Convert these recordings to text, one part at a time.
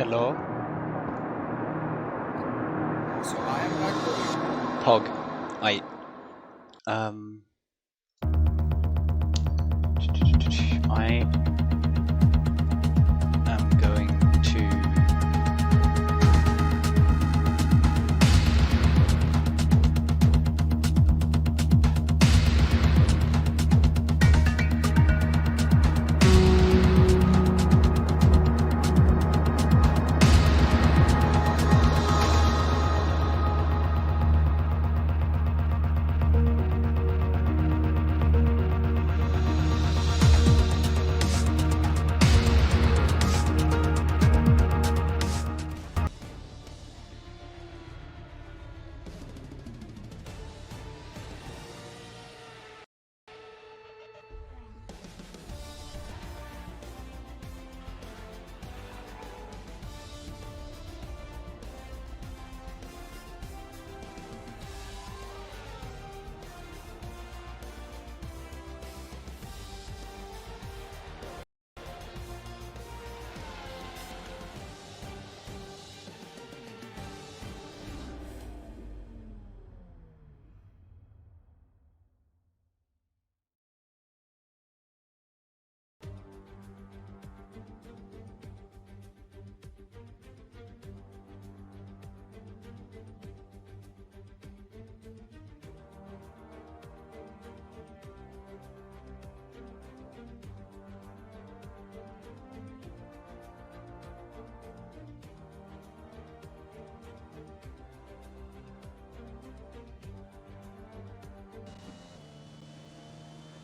Hello, So I am back for you. Pog. Um, I am going to.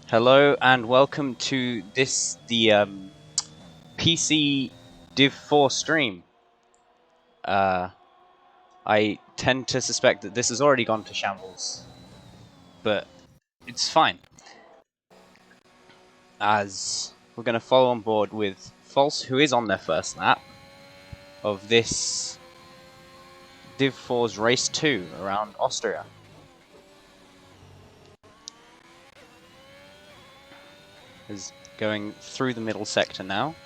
Hello and welcome to the PC Div 4 stream. I tend to suspect that this has already gone to shambles, but it's fine, as we're going to follow on board with False, who is on their first lap of this Div 4's Race 2 around Austria. Is going through the middle sector now.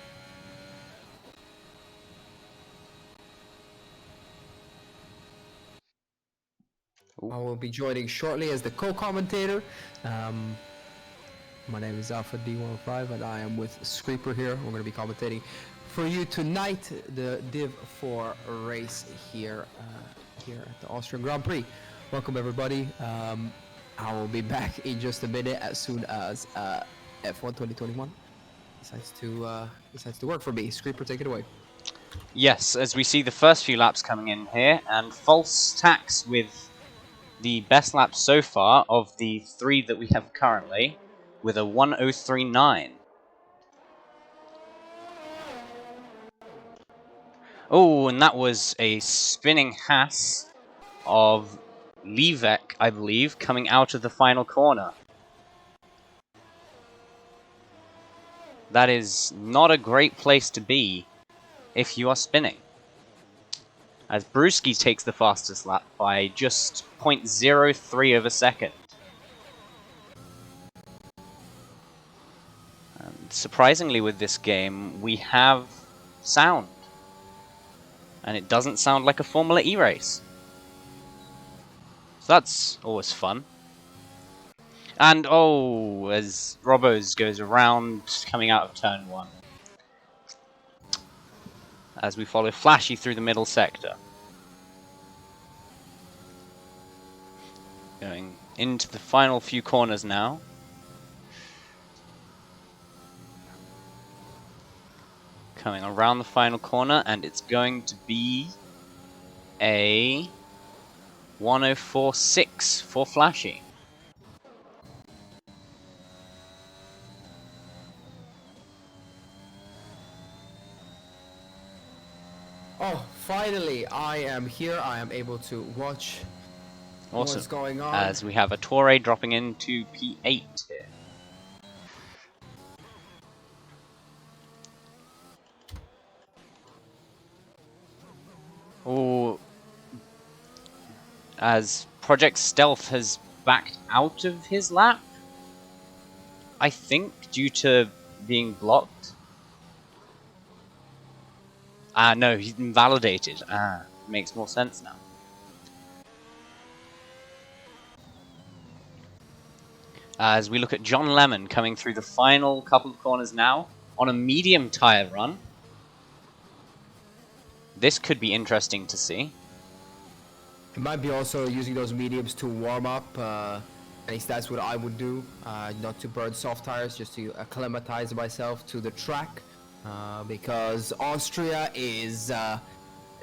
I will be joining shortly as the co-commentator. My name is Alpha D15 and I am with Screeper here. We're going to be commentating for you tonight the Div 4 race here at the Austrian Grand Prix. Welcome everybody. I will be back in just a minute as soon as F1 2021 decides to work for me. Screeper, take it away. Yes, as we see the first few laps coming in here, and False tacks with the best lap so far of the 3 that we have currently, with a 1:03.9. Oh, and that was a spinning Haas of Lievek, I believe, coming out of the final corner. That is not a great place to be if you are spinning, as Brewski takes the fastest lap by just 0.03 of a second. And surprisingly with this game, we have sound. And it doesn't sound like a Formula E race. So that's always fun. And oh, as Robos goes around, coming out of turn 1. As we follow Flashy through the middle sector. Going into the final few corners now. Coming around the final corner, and it's going to be a 1:04.6 for Flashy. Oh, finally, I am here. I am able to watch Awesome. what's going on. As we have a Torre dropping into P8 here. Oh, as Project Stealth has backed out of his lap, I think, due to being blocked. No, he's invalidated. Makes more sense now. As we look at John Lemon coming through the final couple of corners now on a medium tyre run. This could be interesting to see. It might be also using those mediums to warm up. At least that's what I would do. Not to burn soft tires, just to acclimatize myself to the track. Because Austria is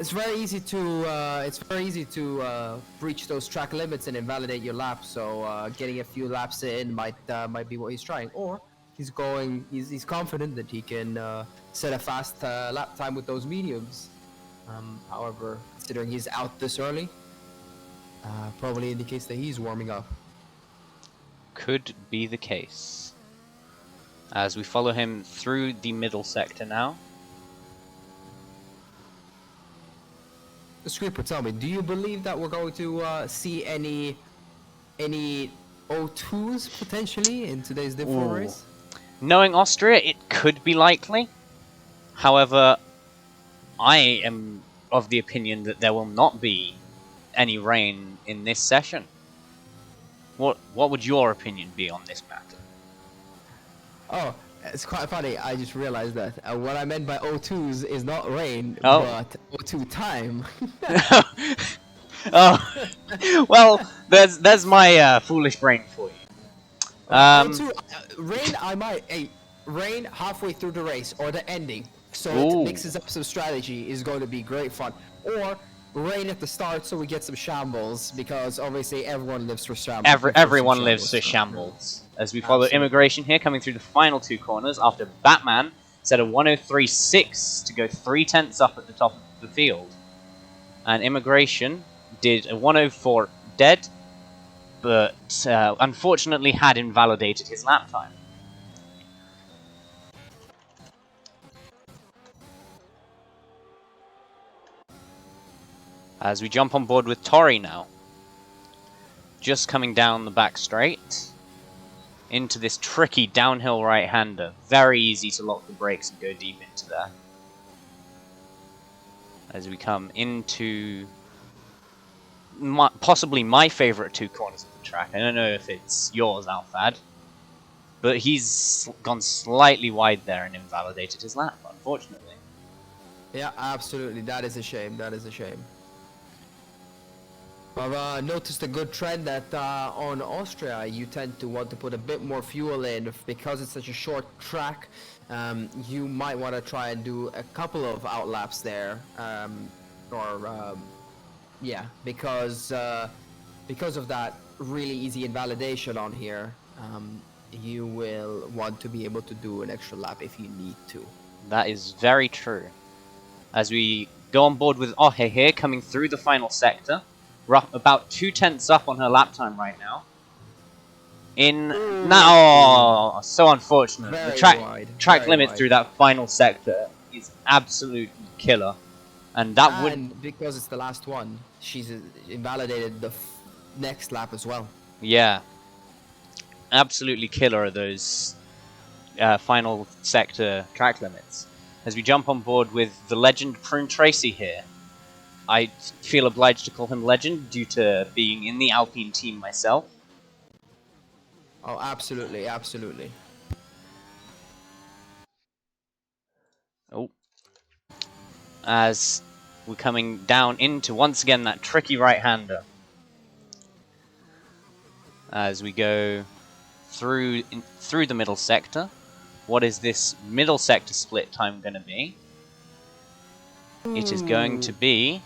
it's very easy to breach those track limits and invalidate your laps. So getting a few laps in might be what he's trying, or he's confident that he can set a fast lap time with those mediums. However, considering he's out this early, probably indicates that he's warming up. Could be the case. As we follow him through the middle sector now. Screeper, tell me, do you believe that we're going to see any O2s potentially in today's Div 4 race? Knowing Austria, it could be likely. However, I am of the opinion that there will not be any rain in this session. What would your opinion be on this matter? Oh, it's quite funny. I just realized that what I meant by O2s is not rain, Oh. but O2 time. Oh, well, there's my foolish brain for you. O2, rain, rain halfway through the race or the ending, so Ooh. it mixes up some strategy, is going to be great fun. Or rain at the start so we get some shambles, because obviously everyone lives for shambles. Everyone lives for shambles. As we follow Immigration here, coming through the final two corners after Batman set a 103.6 to go 3/10 up at the top of the field. And Immigration did a 104 dead, but unfortunately had invalidated his lap time. As we jump on board with Tori now. Just coming down the back straight. Into this tricky downhill right-hander. Very easy to lock the brakes and go deep into there. As we come into possibly my favourite two corners of the track. I don't know if it's yours, Alfad. But he's gone slightly wide there and invalidated his lap, unfortunately. Yeah, absolutely. That is a shame. That is a shame. I've noticed a good trend that on Austria you tend to want to put a bit more fuel in because it's such a short track. You might want to try and do a couple of outlaps there, yeah, because of that really easy invalidation on here. You will want to be able to do an extra lap if you need to. That is very true. As we go on board with Ohe here, coming through the final sector. We're about 2/10 up on her lap time right now. Now, so unfortunate. Very The track very limit wide. through that final sector is absolutely killer, and that would. And because it's the last one, she's invalidated the next lap as well. Yeah, absolutely killer are those final sector track limits. As we jump on board with the legend Prune Tracy here. I feel obliged to call him legend due to being in the Alpine team myself. Oh, absolutely, absolutely. Oh. As we're coming down into, once again, that tricky right-hander. As we go through the middle sector. What is this middle sector split time going to be? It is going to be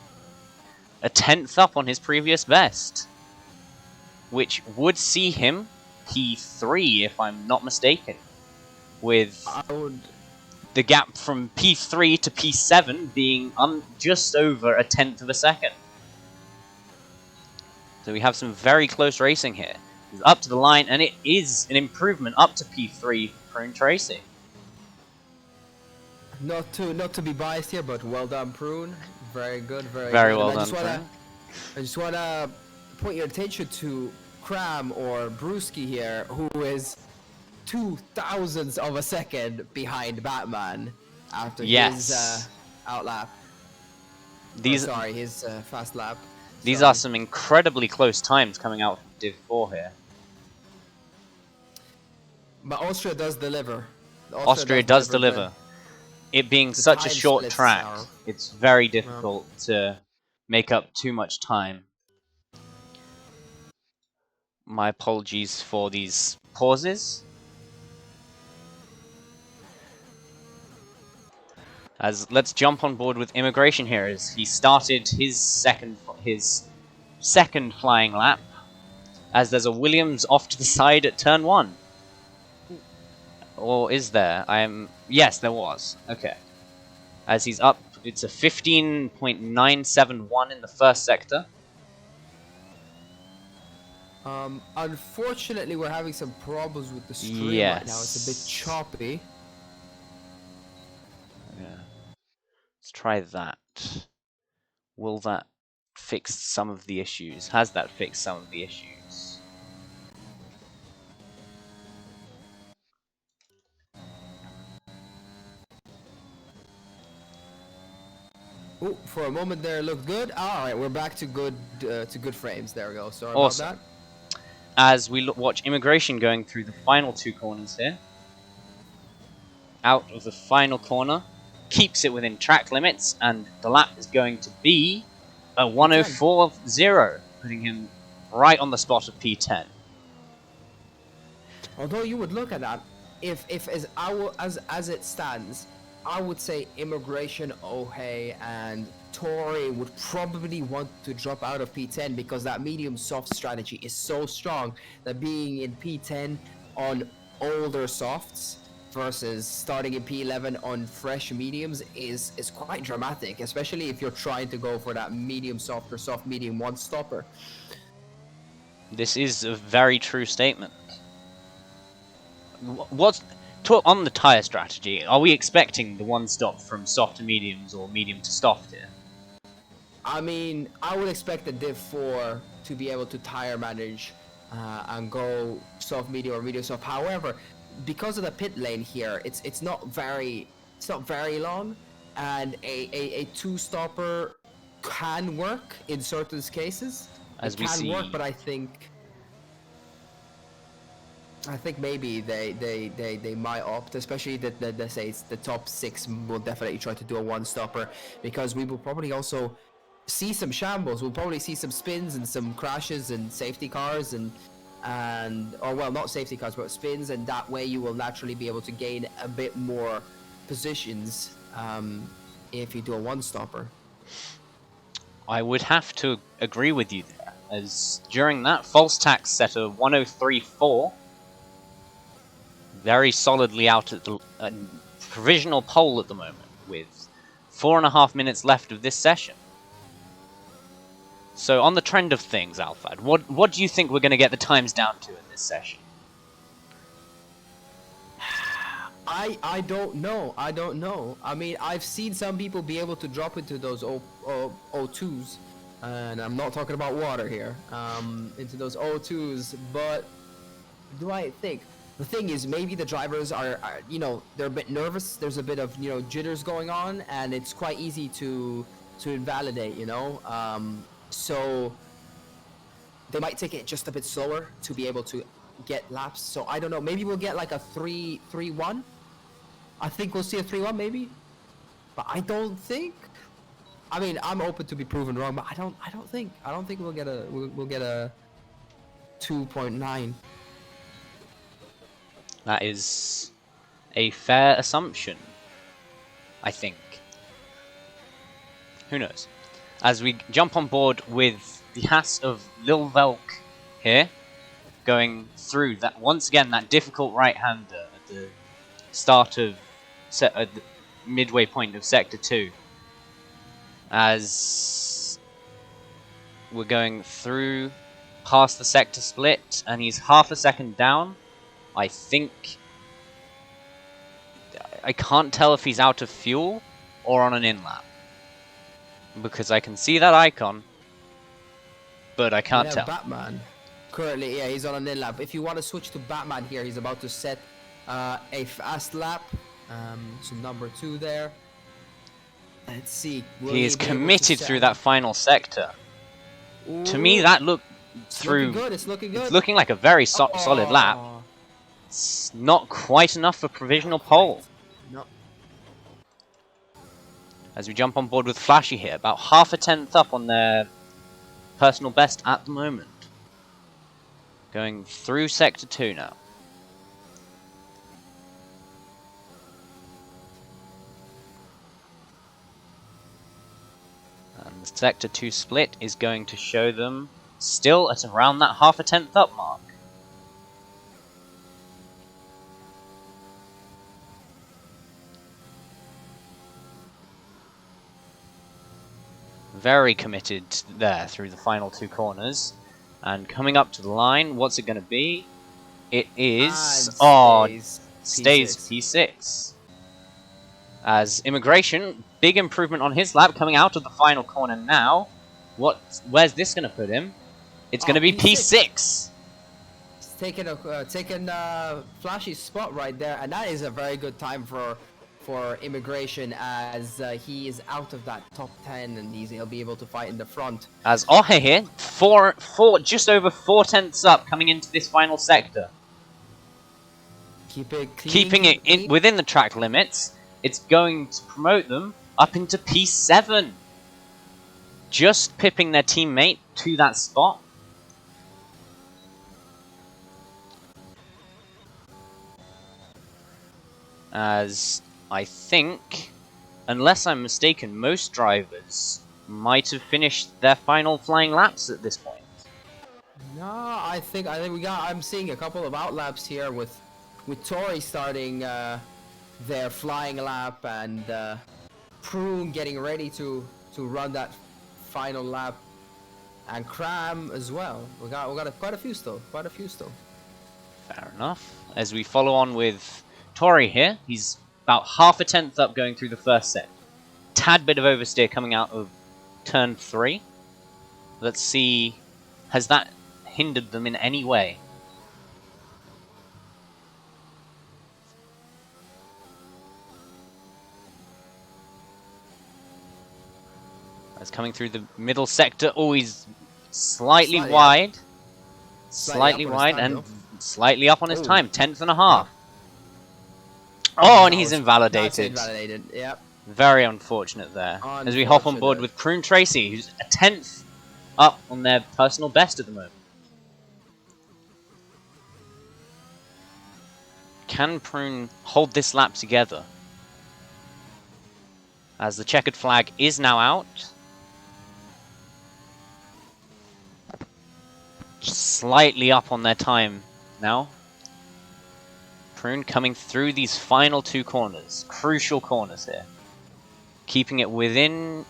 a 10th up on his previous best, which would see him P3 if I'm not mistaken, with the gap from P3 to P7 being just over a 10th of a second. So we have some very close racing here. He's up to the line, and it is an improvement up to P3 for Prune Tracy. Not to be biased here, but well done, Prune. Very good, very Very good. well And done, I just wanna point your attention to Cram or Brewski here, who is 0.002 of a second behind Batman after Yes. out lap. These His fast lap. these are Sorry. some incredibly close times coming out from Div 4 here. But Austria does deliver. Austria does deliver. It being The such a time short splits track, are- it's very difficult to make up too much time. My apologies for these pauses. As let's jump on board with immigration here as he started his second flying lap. As there's a Williams off to the side at turn 1. Or is there? Yes, there was. Okay. As he's up, it's a 15.971 in the first sector. Unfortunately, we're having some problems with the stream right now. It's a bit Yes. choppy. Yeah. Let's try that. Will that fix some of the issues? Has that fixed some of the issues? Oh, for a moment there, it looked good. All right, we're back to good frames. There we go. Sorry Awesome. about that. As we watch immigration going through the final 2 corners here. Out of the final corner, keeps it within track limits, and the lap is going to be a 104.0, putting him right on the spot of P10. Although you would look at that, if as it stands, I would say Immigration, Ohe, and Tori would probably want to drop out of P10 because that medium soft strategy is so strong that being in P10 on older softs versus starting in P11 on fresh mediums is quite dramatic, especially if you're trying to go for that medium soft or soft medium one stopper. This is a very true statement. On the tyre strategy, are we expecting the one stop from soft to mediums or medium to soft here? I mean, I would expect the Div 4 to be able to tire manage and go soft medium or medium soft. However, because of the pit lane here, it's not very long, and a two stopper can work in certain cases. As it we can see, work, but I think maybe they might opt, especially that let's say it's the top 6 will definitely try to do a one stopper, because we will probably also see some shambles. We'll probably see some spins and some crashes and safety cars and or well, not safety cars, but spins, and that way you will naturally be able to gain a bit more positions if you do a one stopper. I would have to agree with you there, as during that, false tax set a 103.4, very solidly out at the provisional pole at the moment, with 4.5 minutes left of this session. So on the trend of things, Alfred, what do you think we're going to get the times down to in this session? I don't know. I mean, I've seen some people be able to drop into those O2s, and I'm not talking about water here, into those O2s, but do I think? The thing is, maybe the drivers are they're a bit nervous. There's a bit of, jitters going on, and it's quite easy to invalidate, so they might take it just a bit slower to be able to get laps. So I don't know. Maybe we'll get like a 3-3-1. I think we'll see a 3-1 maybe, but I don't think. I mean, I'm open to be proven wrong, but I don't think we'll get a 2.9. That is a fair assumption, I think. Who knows? As we jump on board with the Haas of Lil Velk here, going through that once again, that difficult right-hander at the start of at the midway point of Sector 2. As we're going through past the sector split, and he's half a second down. I think I can't tell if he's out of fuel or on an in-lap, because I can see that icon, but I can't tell. Batman. Currently, yeah, he's on an in-lap. If you want to switch to Batman here, he's about to set a fast lap. So number 2 there. Let's see. Will He is be able to committed set through him that up? final sector. To me, Ooh, that looked it's looking through. good. It's looking good. It's looking like a very solid lap. Oh, It's not quite enough for not provisional quite. pole. No. As we jump on board with Flashy here, about half a tenth up on their personal best at the moment. Going through Sector 2 now. And the Sector 2 split is going to show them still at around that half a tenth up mark. Very committed there through the final two corners. And coming up to the line, what's it going to be? It is... stays P6. As Immigration, big improvement on his lap, coming out of the final corner now. Where's this going to put him? It's going to be P6. He's taking Flashy's spot right there, and that is a very good time for Immigration, as he is out of that top 10 and he'll be able to fight in the front. As Ohe here, just over 4 tenths up coming into this final sector. Keeping it within the track limits. It's going to promote them up into P7. Just pipping their teammate to that spot. As I think, unless I'm mistaken, most drivers might have finished their final flying laps at this point. No, I think I'm seeing a couple of outlaps here with Tori starting their flying lap, and Prune getting ready to run that final lap, and Cram as well. We got quite a few still. Fair enough. As we follow on with Tori here, he's about half a tenth up going through the first set. Tad bit of oversteer coming out of turn 3. Let's see, has that hindered them in any way? As coming through the middle sector, always slightly wide. Slightly wide and slightly up on his time, 10th and a half. Oh, and he's invalidated. Yep. Very unfortunate there. As we hop on board with Prune Tracy, who's a 10th up on their personal best at the moment. Can Prune hold this lap together? As the checkered flag is now out. Slightly up on their time now. Prune coming through these final two corners. Crucial corners here. Keeping it within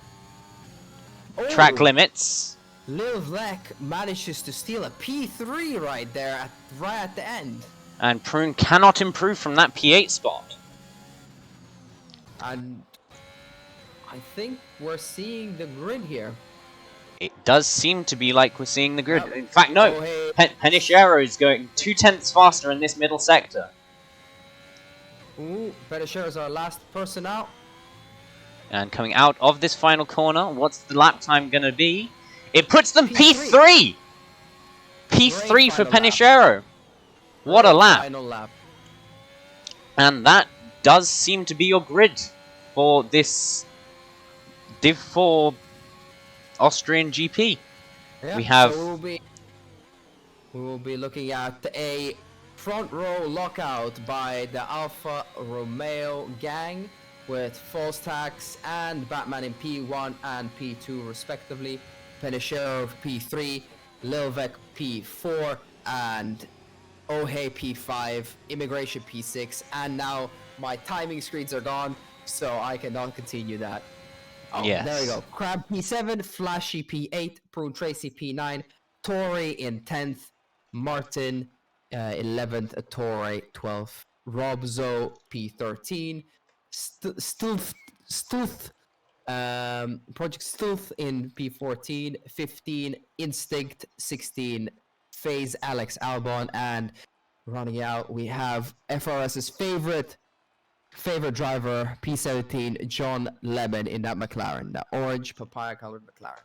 track limits. Lil Vlek manages to steal a P3 right there, right at the end. And Prune cannot improve from that P8 spot. And I think we're seeing the grid here. It does seem to be like we're seeing the grid. In fact, no. Penishero is going 2 tenths faster in this middle sector. Ooh, Penishero is our last person out. And coming out of this final corner, what's the lap time going to be? It puts them P3! P3 for Penishero. What a lap. Final lap. And that does seem to be your grid for this Div 4 Austrian GP. Yeah, we have... So we will be looking at a front row lockout by the Alfa Romeo gang with Falstax and Batman in P1 and P2 respectively, Penishero P3, Lilvek P4, and Ohe P5, Immigration P6, and now my timing screens are gone, so I cannot continue that. Oh, yes. There we go. Crab P7, Flashy P8, Prune Tracy P9, Tori in 10th, Martin 11th, Torre 12th, Robzo P13, Stulth, Project Stulth in P14, 15, Instinct 16, FaZe Alex Albon, and running out we have FRS's favorite favorite driver, P17, John Lemon in that McLaren, that orange papaya-colored McLaren.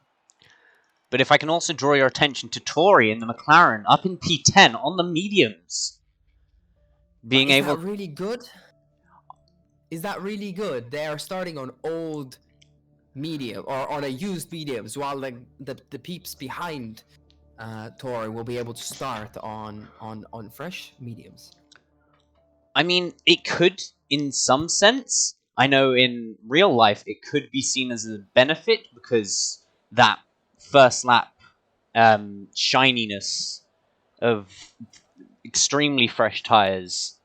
But if I can also draw your attention to Tori in the McLaren up in P10 on the mediums. Being Is able... that really good? Is that really good? They are starting on old medium or on a used mediums, while the peeps behind Tori will be able to start on fresh mediums. I mean, it could in some sense. I know in real life it could be seen as a benefit because that first lap shininess of extremely fresh tires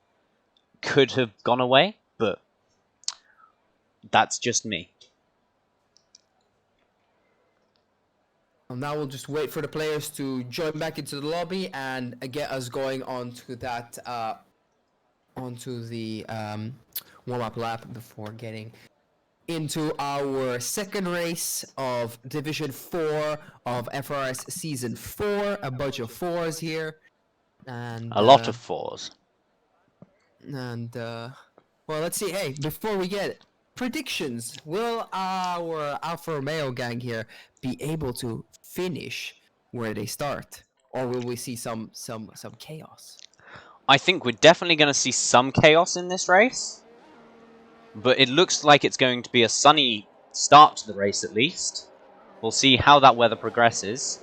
could have gone away, but that's just me. Well, now we'll just wait for the players to join back into the lobby and get us going onto that onto the warm-up lap before getting into our second race of Division 4 of FRS Season 4. A bunch of fours here. And A lot of fours. Well, let's see. Hey, before we get predictions, will our Alfa Romeo gang here be able to finish where they start, or will we see some chaos? I think we're definitely going to see some chaos in this race, but it looks like it's going to be a sunny start to the race at least. We'll see how that weather progresses.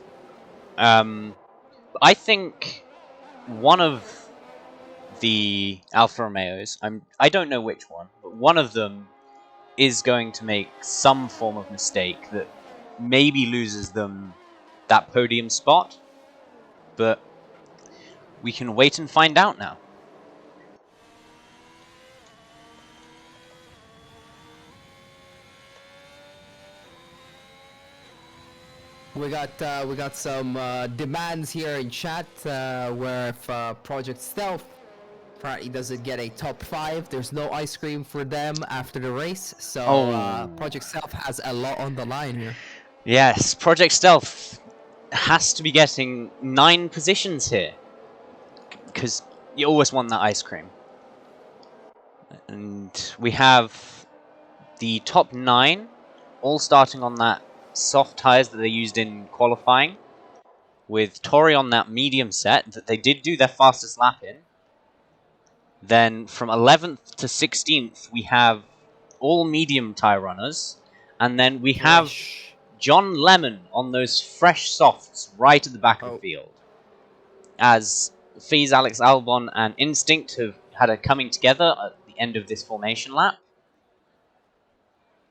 I think one of the Alfa Romeos, I don't know which one, but one of them is going to make some form of mistake that maybe loses them that podium spot, but we can wait and find out now. We got some demands here in chat where if Project Stealth apparently doesn't get a top 5, there's no ice cream for them after the race. So Project Stealth has a lot on the line here. Yes, Project Stealth has to be getting 9 positions here, because you always want that ice cream. And we have the top 9 all starting on that soft tyres that they used in qualifying, with Tori on that medium set that they did do their fastest lap in. Then from 11th to 16th, we have all medium tyre runners. And then we have John Lemon on those fresh softs right at the back of the field. As FaZe, Alex Albon, and Instinct have had a coming together at the end of this formation lap,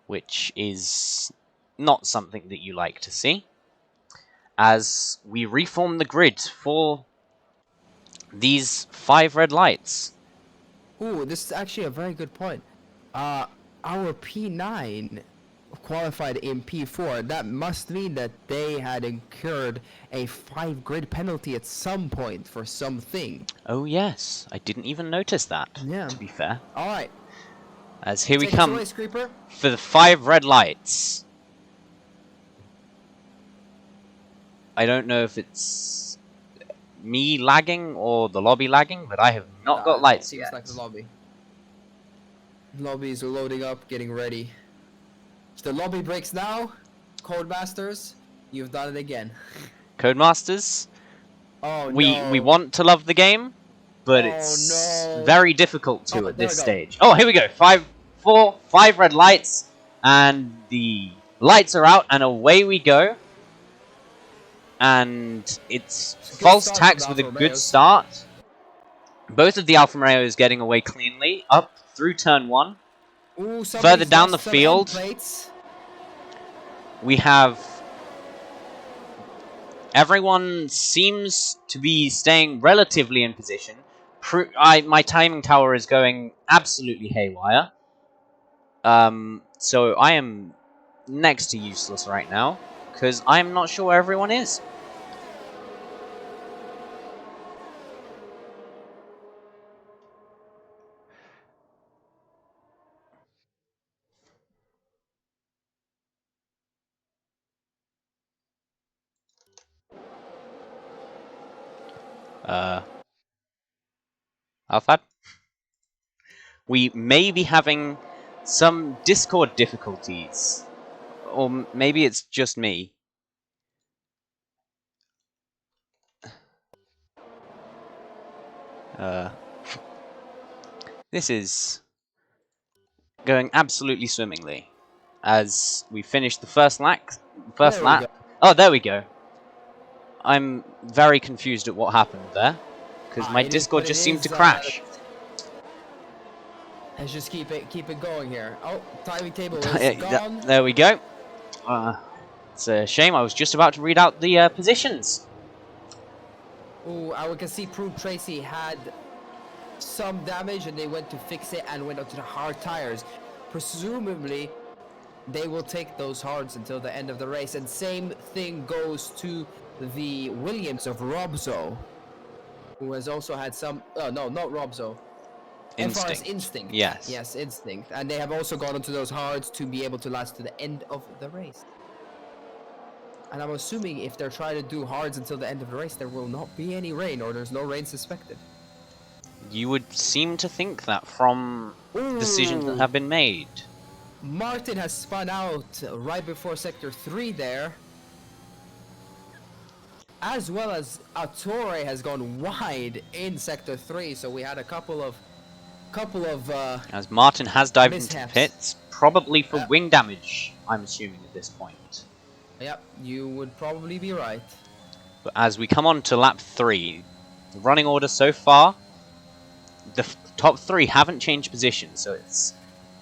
which is not something that you like to see. As we reform the grid for these 5 red lights. Ooh, this is actually a very good point. Our P9 qualified in P4. That must mean that they had incurred a 5 grid penalty at some point for something. Oh yes, I didn't even notice that, yeah. To be fair. Alright. As here Take we come away, Screeper. For the 5 red lights. I don't know if it's me lagging or the lobby lagging, but I have not got lights yet. Seems like the lobby. Lobbies are loading up, getting ready. If the lobby breaks now, Codemasters, you've done it again. Codemasters, oh we want to love the game, but it's very difficult to at this stage. Oh, here we go. 5 red lights, and the lights are out, and away we go. And it's false tax with a good start. Both of the Alfa Romeos getting away cleanly, up through turn 1. Ooh, further down the field, we have everyone seems to be staying relatively in position. My timing tower is going absolutely haywire. So I am next to useless right now, because I'm not sure where everyone is. Alphad? we may be having some Discord difficulties. Or maybe it's just me. This is going absolutely swimmingly as we finish the first lap. Oh, there we go. I'm very confused at what happened there because my Discord just seemed to crash. Let's just keep it going here. Oh, timing table is gone. There we go. It's a shame. I was just about to read out the positions. Ooh, we can see Prune Tracy had some damage and they went to fix it and went up to the hard tires. Presumably, they will take those hards until the end of the race. And same thing goes to the Williams of Robzo, who has also had some... Oh, no, not Robzo. Instinct. FRS Instinct. Yes. Yes, Instinct. And they have also gone into those hards to be able to last to the end of the race. And I'm assuming if they're trying to do hards until the end of the race, there will not be any rain, or there's no rain suspected. You would seem to think that from decisions that have been made. Martin has spun out right before Sector 3 there. As well as Attore has gone wide in Sector 3, so we had a couple of as Martin has dived into the pits, probably for Yep. wing damage, I'm assuming at this point. Yep, you would probably be right. But as we come on to lap 3, the running order so far, the top 3 haven't changed position, so it's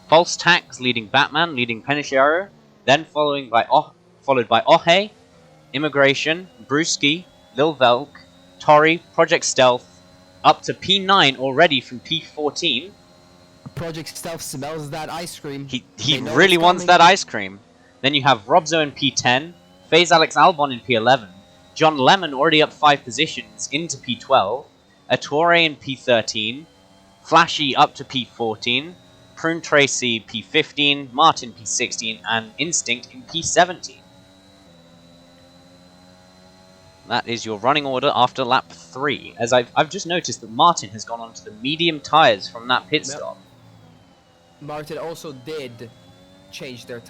False Tax leading Batman, leading Penishero, then followed by Ohe, Immigration, Brewski, Lil Velk, Tori, Project Stealth, up to P9 already from P14. Project Stealth smells that ice cream. He really wants that ice cream. Then you have Robzo in P10, FaZe Alex Albon in P11, John Lemon already up 5 positions into P12, Attore in P13, Flashy up to P14, Prune Tracy P15, Martin P16, and Instinct in P17. That is your running order after lap 3. As I've just noticed that Martin has gone onto the medium tyres from that pit stop. Martin also did change their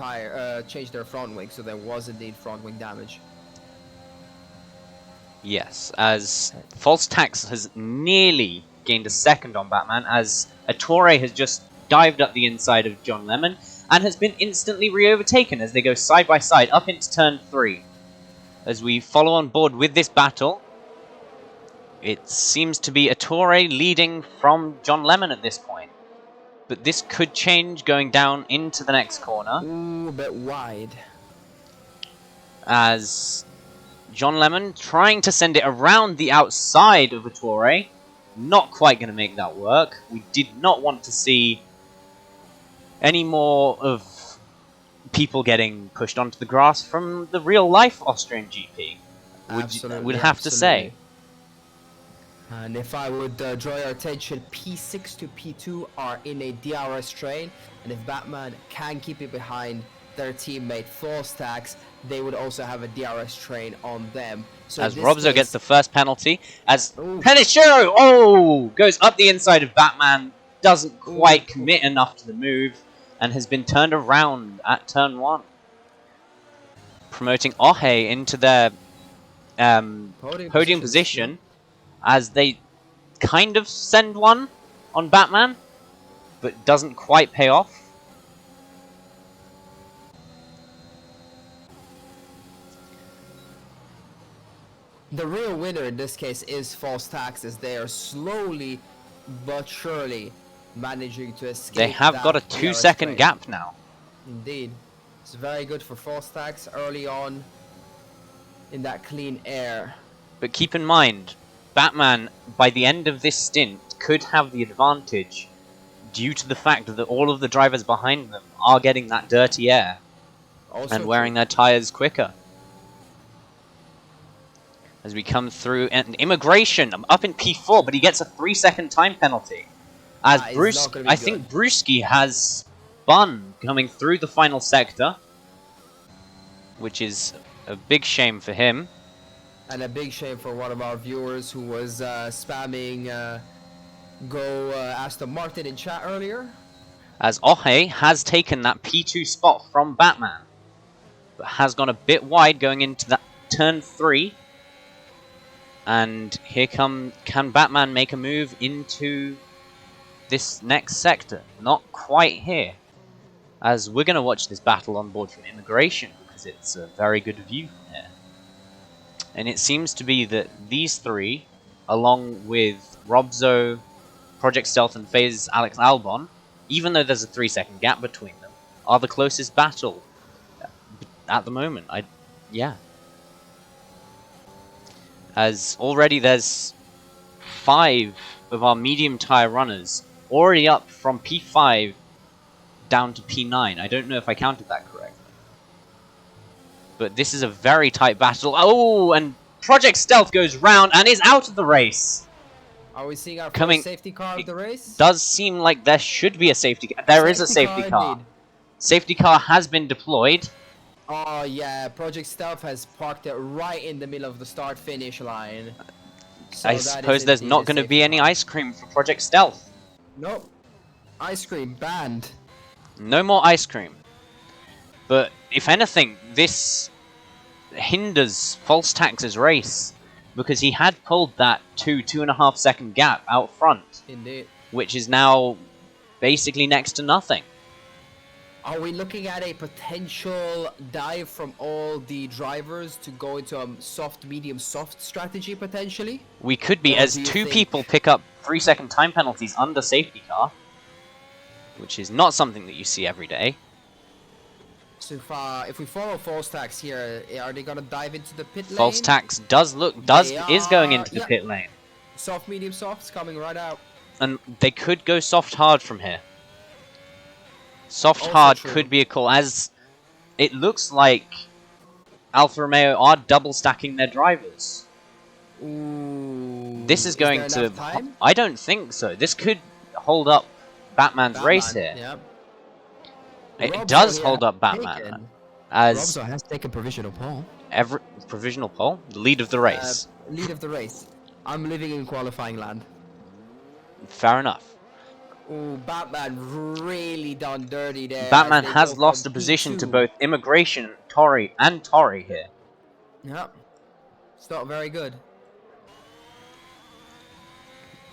change their front wing, so there was indeed front wing damage. Yes, as False Tax has nearly gained a second on Batman, as Attore has just dived up the inside of John Lemon and has been instantly re-overtaken as they go side by side up into turn 3. As we follow on board with this battle, it seems to be Attore leading from John Lemon at this point. But this could change going down into the next corner. Ooh, a bit wide. As John Lemon trying to send it around the outside of Attore. Not quite going to make that work. We did not want to see any more of people getting pushed onto the grass from the real-life Austrian GP. Would have to say. And if I would draw your attention, P6 to P2 are in a DRS train, and if Batman can keep it behind their teammate False Tax, they would also have a DRS train on them. So as Robzo gets the first penalty, as Penishero goes up the inside of Batman, doesn't quite commit enough to the move, and has been turned around at turn 1. Promoting Ohe into their podium position, as they kind of send one on Batman, but doesn't quite pay off. The real winner in this case is False Tax, as they are slowly but surely managing to escape. They have got a 2-second gap now. Indeed. It's very good for False Tax early on in that clean air. But keep in mind, Batman, by the end of this stint, could have the advantage due to the fact that all of the drivers behind them are getting that dirty air and wearing their tyres quicker. As we come through, and Immigration up in P4, but he gets a 3-second time penalty. As I think Brewski has spun coming through the final sector, which is a big shame for him. And a big shame for one of our viewers who was spamming go Aston Martin in chat earlier. As Ohe has taken that P2 spot from Batman, but has gone a bit wide going into that turn 3. And here can Batman make a move into this next sector? Not quite here, as we're going to watch this battle on board from Immigration, because it's a very good view from here. And it seems to be that these three, along with Robzo, Project Stealth, and FaZe Alex Albon, even though there's a 3-second gap between them, are the closest battle at the moment. Yeah. As already there's 5 of our medium tire runners already up from P5 down to P9. I don't know if I counted that correctly. But this is a very tight battle. Oh, and Project Stealth goes round and is out of the race. Are we seeing our first safety car of the race? Does seem like there should be a safety car. There is a safety car. Indeed. Safety car has been deployed. Oh yeah, Project Stealth has parked it right in the middle of the start-finish line. So I suppose there's not going to be any ice cream for Project Stealth. Nope. Ice cream banned. No more ice cream. But if anything, this hinders False Tax's race, because he had pulled that 2.5 second gap out front. Indeed. Which is now basically next to nothing. Are we looking at a potential dive from all the drivers to go into a soft, medium, soft strategy potentially? We could be, as 2 people pick up 3-second time penalties under safety car, which is not something that you see every day. So if we follow False Tax here, are they gonna dive into the pit lane? False Tax is going into the pit lane. Soft, medium, soft's coming right out. And they could go soft hard from here. Soft hard could be a call, as it looks like Alfa Romeo are double stacking their drivers. Ooh, this is going to... I don't think so. This could hold up Batman's race here. Yeah. It does hold up Batman. As Robzo has taken provisional pole. Provisional pole? The lead of the race. Lead of the race. I'm living in qualifying land. Fair enough. Ooh, Batman really done dirty there. Batman has lost a position to both Immigration, Tori here. Yep. It's not very good.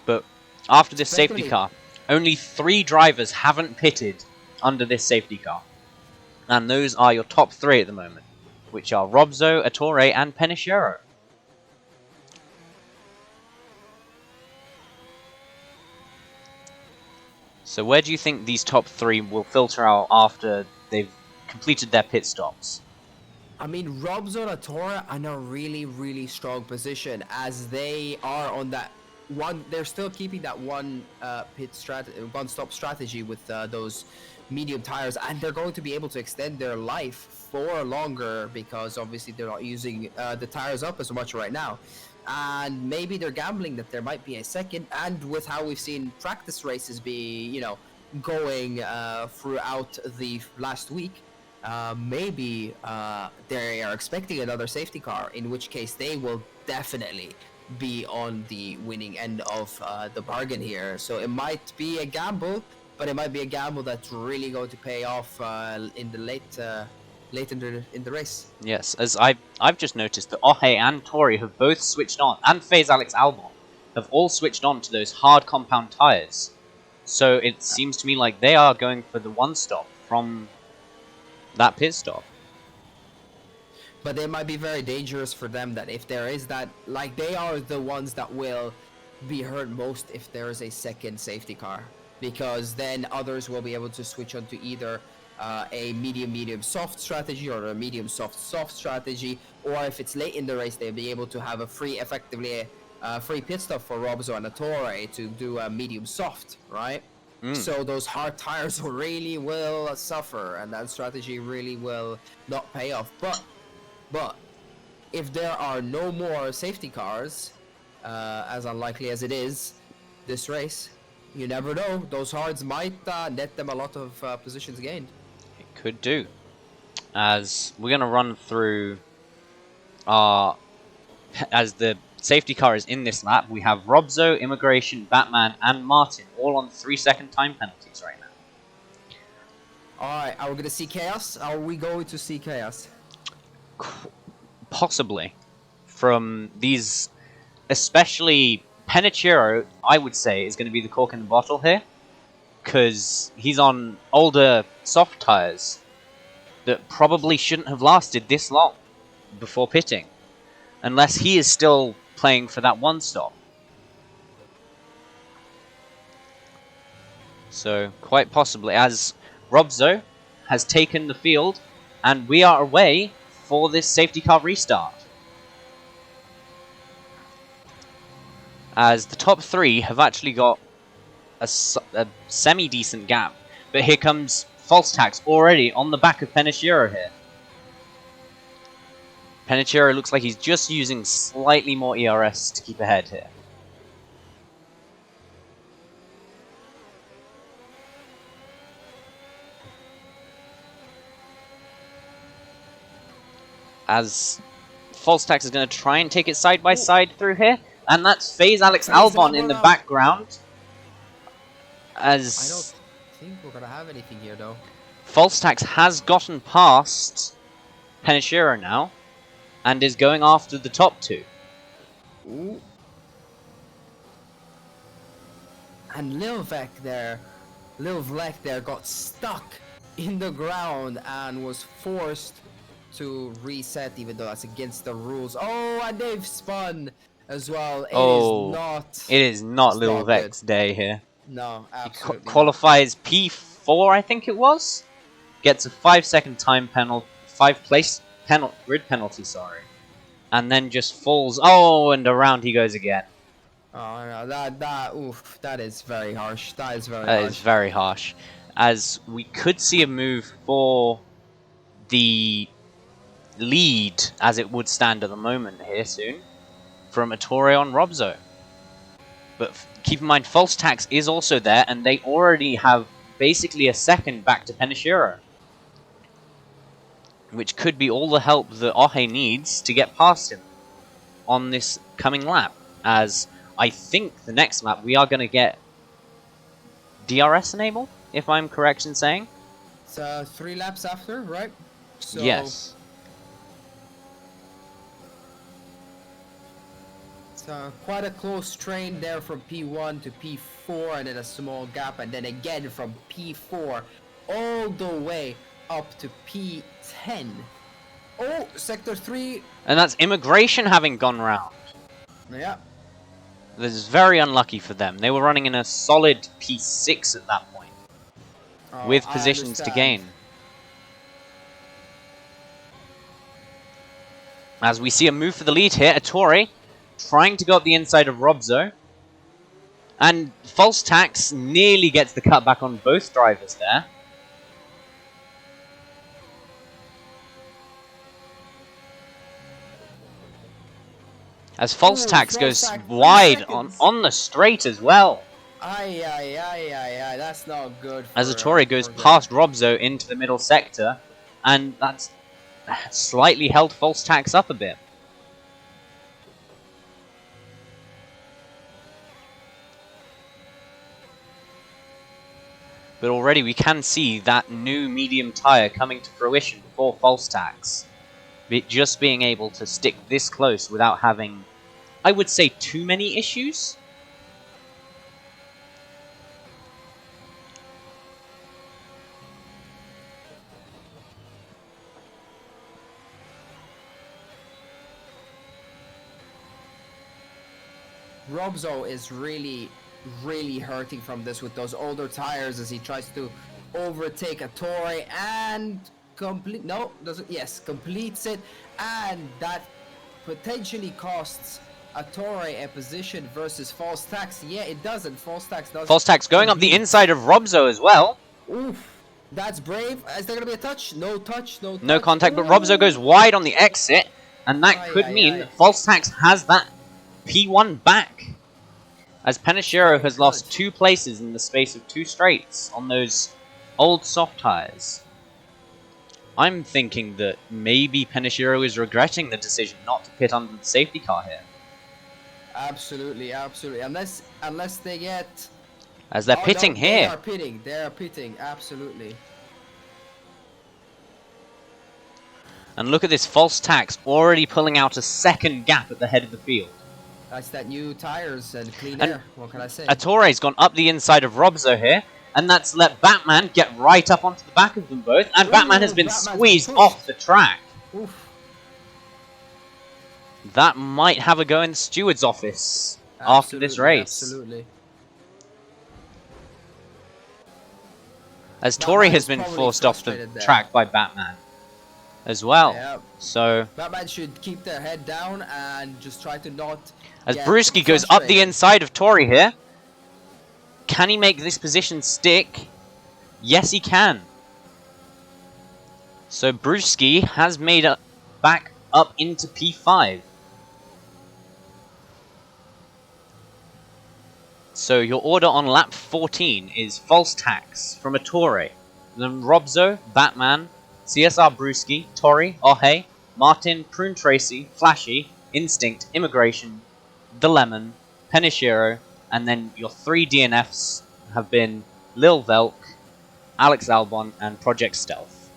But after this safety car, only 3 drivers haven't pitted under this safety car. And those are your top 3 at the moment, which are Robzo, Ettore, and Penishero. So where do you think these top 3 will filter out after they've completed their pit stops? I mean, Robzo and Ettore are in a really, really strong position, as they are on that one. They're still keeping that one stop strategy with those medium tires, and they're going to be able to extend their life for longer, because obviously they're not using the tires up as much right now. And maybe they're gambling that there might be a second, and with how we've seen practice races be, you know, going throughout the last week, maybe they are expecting another safety car, in which case they will definitely be on the winning end of the bargain here. So it might be a gamble, but it might be a gamble that's really going to pay off in the late in the race. Yes, as I've just noticed that Ohe and Tori have both switched on, and FaZe Alex Albon have all switched on to those hard compound tires. So it seems to me like they are going for the one stop from that pit stop. But it might be very dangerous for them, that if there is that, like, they are the ones that will be hurt most if there is a second safety car, because then others will be able to switch on to either a medium soft strategy or a medium soft strategy, or if it's late in the race, they'll be able to have a free pit stop for Robzo and Ettore to do a medium soft, right? So those hard tires really will suffer, and that strategy really will not pay off. But if there are no more safety cars, as unlikely as it is this race, you never know. Those hards might net them a lot of positions gained. It could do. As we're going to run through as the safety car is in this lap, we have Robzo, Immigration, Batman, and Martin all on 3-second time penalties right now. Alright, are we going to see chaos? Are we going to see chaos? Possibly. From these, especially Penichiro, I would say, is going to be the cork in the bottle here. Because he's on older soft tyres that probably shouldn't have lasted this long before pitting. Unless he is still playing for that one stop. So, quite possibly, as Robzo has taken the field, and we are away for this safety car restart. As the top three have actually got a semi-decent gap. But here comes False Tax already on the back of Penichiro here. Penichiro looks like he's just using slightly more ERS to keep ahead here. As False Tax is going to try and take it side by side through here. And that's Phase Alex Albon in the background. As I don't think we're going to have anything here, though. False Tax has gotten past Penichiro now. And is going after the top two. Ooh. And Lil Vlek there got stuck in the ground and was forced to reset, even though that's against the rules. Oh, and they've spun as well. It is not Lil Vlek's day here. No, absolutely. He qualifies P4, I think it was. Gets a 5-second time penalty, 5-place grid penalty, sorry. And then just falls. Oh, and around he goes again. Oh no, that is very harsh. That is very harsh. That is very harsh. As we could see a move for the lead, as it would stand at the moment here soon, from Ettore on Robzo. But keep in mind, False Tax is also there, and they already have basically a second back to Penichiro. Which could be all the help that Ohe needs to get past him on this coming lap. As I think the next lap we are going to get DRS enable, if I'm correct in saying. It's 3 laps after, right? So yes. It's quite a close train there from P1 to P4, and then a small gap, and then again from P4 all the way up to P10. Oh, Sector 3. And that's Immigration having gone round. Yeah. This is very unlucky for them. They were running in a solid P6 at that point. With positions to gain. As we see a move for the lead here, Ettore trying to go up the inside of Robzo. And False Tax nearly gets the cutback on both drivers there. As False Tax goes wide on the straight as well. Aye, that's not good. As Ettore goes past Robzo into the middle sector, and that's slightly held False Tax up a bit. But already we can see that new medium tyre coming to fruition for False Tax. Just being able to stick this close without having, I would say, too many issues. Robzo is really hurting from this with those older tires as he tries to overtake Ettore and completes it, and that potentially costs Ettore a position versus False Tax. Yeah, it doesn't. False Tax does. False Tax going up the inside of Robzo as well. Oof. That's brave. Is there going to be a touch? No touch, no touch. No contact, but Robzo goes wide on the exit, and that could mean that False Tax has that P1 back. As Penichiro has lost 2 places in the space of 2 straights on those old soft tires. I'm thinking that maybe Penichiro is regretting the decision not to pit under the safety car here. Absolutely, absolutely. Unless they get. As they're Oh pitting no, they here. are pitting. They are pitting. Absolutely. And look at this false tax already pulling out a second gap at the head of the field. That's that new tires and clean And air. What can I say? Attore's gone up the inside of Robzo here, and that's let Batman get right up onto the back of them both, and Batman has been Batman's squeezed been off pushed. the track. Oof. That might have a go in the steward's office after this Absolutely, race. Absolutely. As Tori Batman has is been probably forced off the frustrated there. track by Batman as well. Yeah. So Batman should keep their head down and just try to not. as get Brewski goes up the frustrated. inside of Tori here, can he make this position stick? Yes, he can. So Brewski has made it back up into P5. So your order on lap 14 is False Tax from Attore, then Robzo, Batman, CSR Brewski, Tori, Ohe, Martin, Prune Tracy, Flashy, Instinct, Immigration, The Lemon, Penishiro, and then your 3 DNFs have been Lil Velk, Alex Albon, and Project Stealth.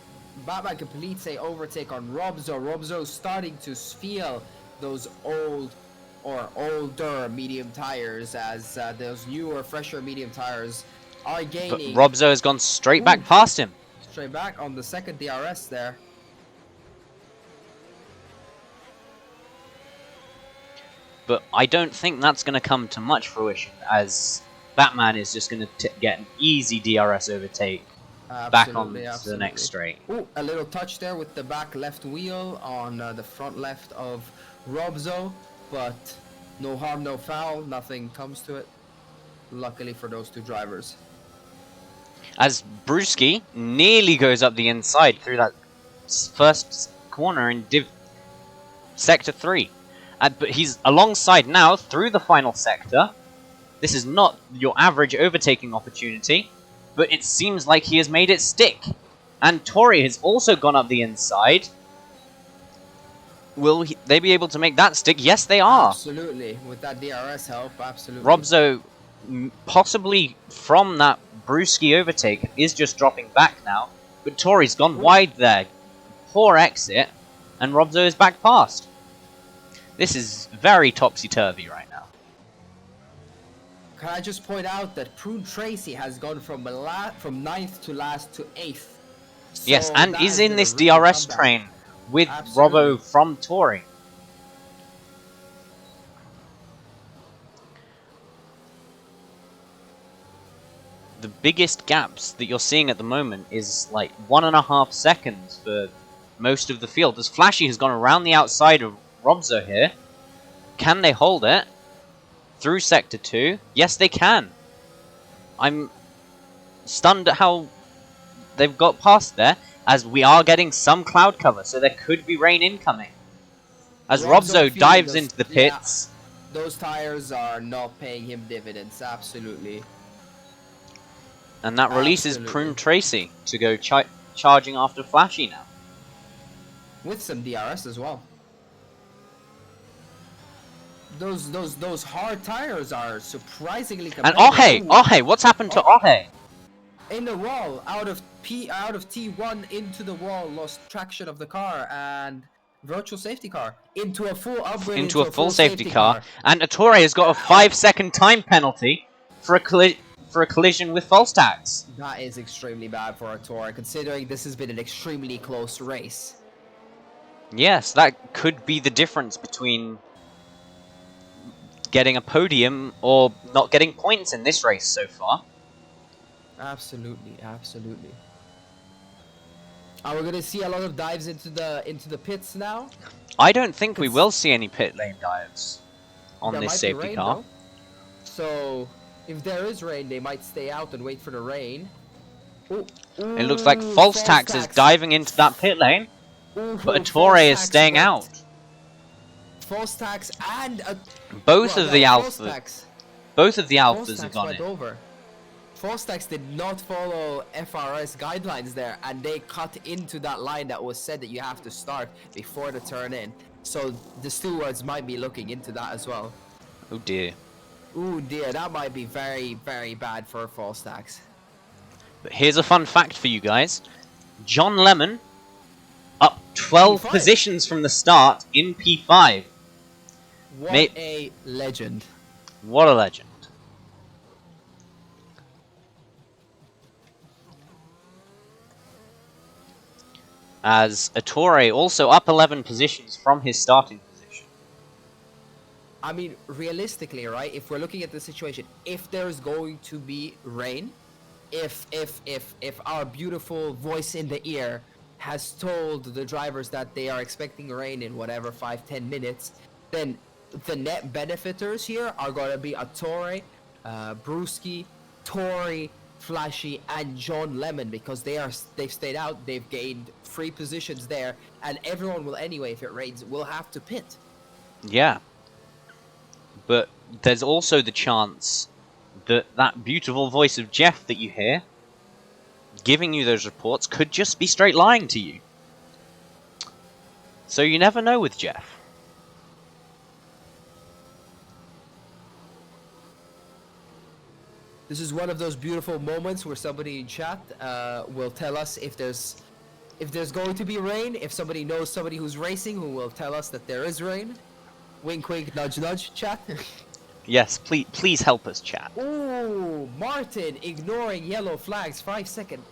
Batman completes a overtake on Robzo. Robzo's starting to feel those old or older medium tires as those newer, fresher medium tires are But gaining. Robzo has gone straight back past him. Straight back on the second DRS there. But I don't think that's going to come to much fruition, as Batman is just going to get an easy DRS overtake back on to the next straight. Ooh, a little touch there with the back left wheel on the front left of Robzo, but no harm, no foul, nothing comes to it. Luckily for those two drivers. As Brewski nearly goes up the inside through that first corner in Sector 3. But he's alongside now through the final sector. This is not your average overtaking opportunity, but it seems like he has made it stick. And Tori has also gone up the inside. Will they be able to make that stick? Yes, they are. Absolutely, with that DRS help, absolutely. Robzo, possibly from that Brewski overtake, is just dropping back now. But Tori's gone wide there. Poor exit, and Robzo is back past. This is very topsy-turvy right now. Can I just point out that Prune Tracy has gone from 9th to last to 8th. So Yes, and that is has in been a this real DRS comeback. train with Absolutely. Robbo from Tori. The biggest gaps that you're seeing at the moment is like 1.5 seconds for most of the field. As Flashy has gone around the outside of Robzo here. Can they hold it? Through Sector 2? Yes, they can. I'm stunned at how they've got past there, as we are getting some cloud cover, so there could be rain incoming. As Robzo feeling dives those- into the yeah, pits, those tires are not paying him dividends, absolutely. and that releases Absolutely. Prune Tracy to go charging after Flashy now. With some DRS as well. Those hard tires are surprisingly And competitive. Ohe, what's happened to Ohe? In the wall, out of T1 into the wall, lost traction of the car and virtual safety car into a full upgrade Into a full safety car, and Attore has got a Wow. 5-second time penalty for a collision with false tax. That is extremely bad for Attore, considering this has been an extremely close race. Yes, that could be the difference between getting a podium or not getting points in this race so far. Absolutely, absolutely. Are we gonna see a lot of dives into the pits now? I don't think we will see any pit lane dives on There this might be safety rain, car. though. So if there is rain, they might stay out and wait for the rain. Ooh, It looks like ooh, false tax is diving into that pit lane, Ooh, but false Attore is tax staying went- out. False tax and Both of the false alphas, tax. both of the False alphas have tax gone went in. over. False tax did not follow FRS guidelines there, and they cut into that line that was said that you have to start before the turn in. So the stewards might be looking into that as well. Oh dear. Ooh dear, that might be very, very bad for false stacks. But here's a fun fact for you guys. John Lemon, up 12 P5. positions from the start in P5. What a legend. What a legend. As Ettore also up 11 positions from his starting position. I mean, realistically, right? If we're looking at the situation, if there's going to be rain, if our beautiful voice in the ear has told the drivers that they are expecting rain in whatever 5-10 minutes, then the net benefiters here are going to be Ettore, Brewski, Tori, Flashy, and John Lemon, because they've stayed out, they've gained 3 positions there, and everyone will anyway, if it rains, will have to pit. Yeah. But there's also the chance that that beautiful voice of Jeff that you hear, giving you those reports, could just be straight lying to you. So you never know with Jeff. This is one of those beautiful moments where somebody in chat will tell us if there's going to be rain, if somebody knows somebody who's racing who will tell us that there is rain. Wink, wink, nudge, nudge, chat. Yes, please help us, chat. Ooh, Martin ignoring yellow flags, 5-second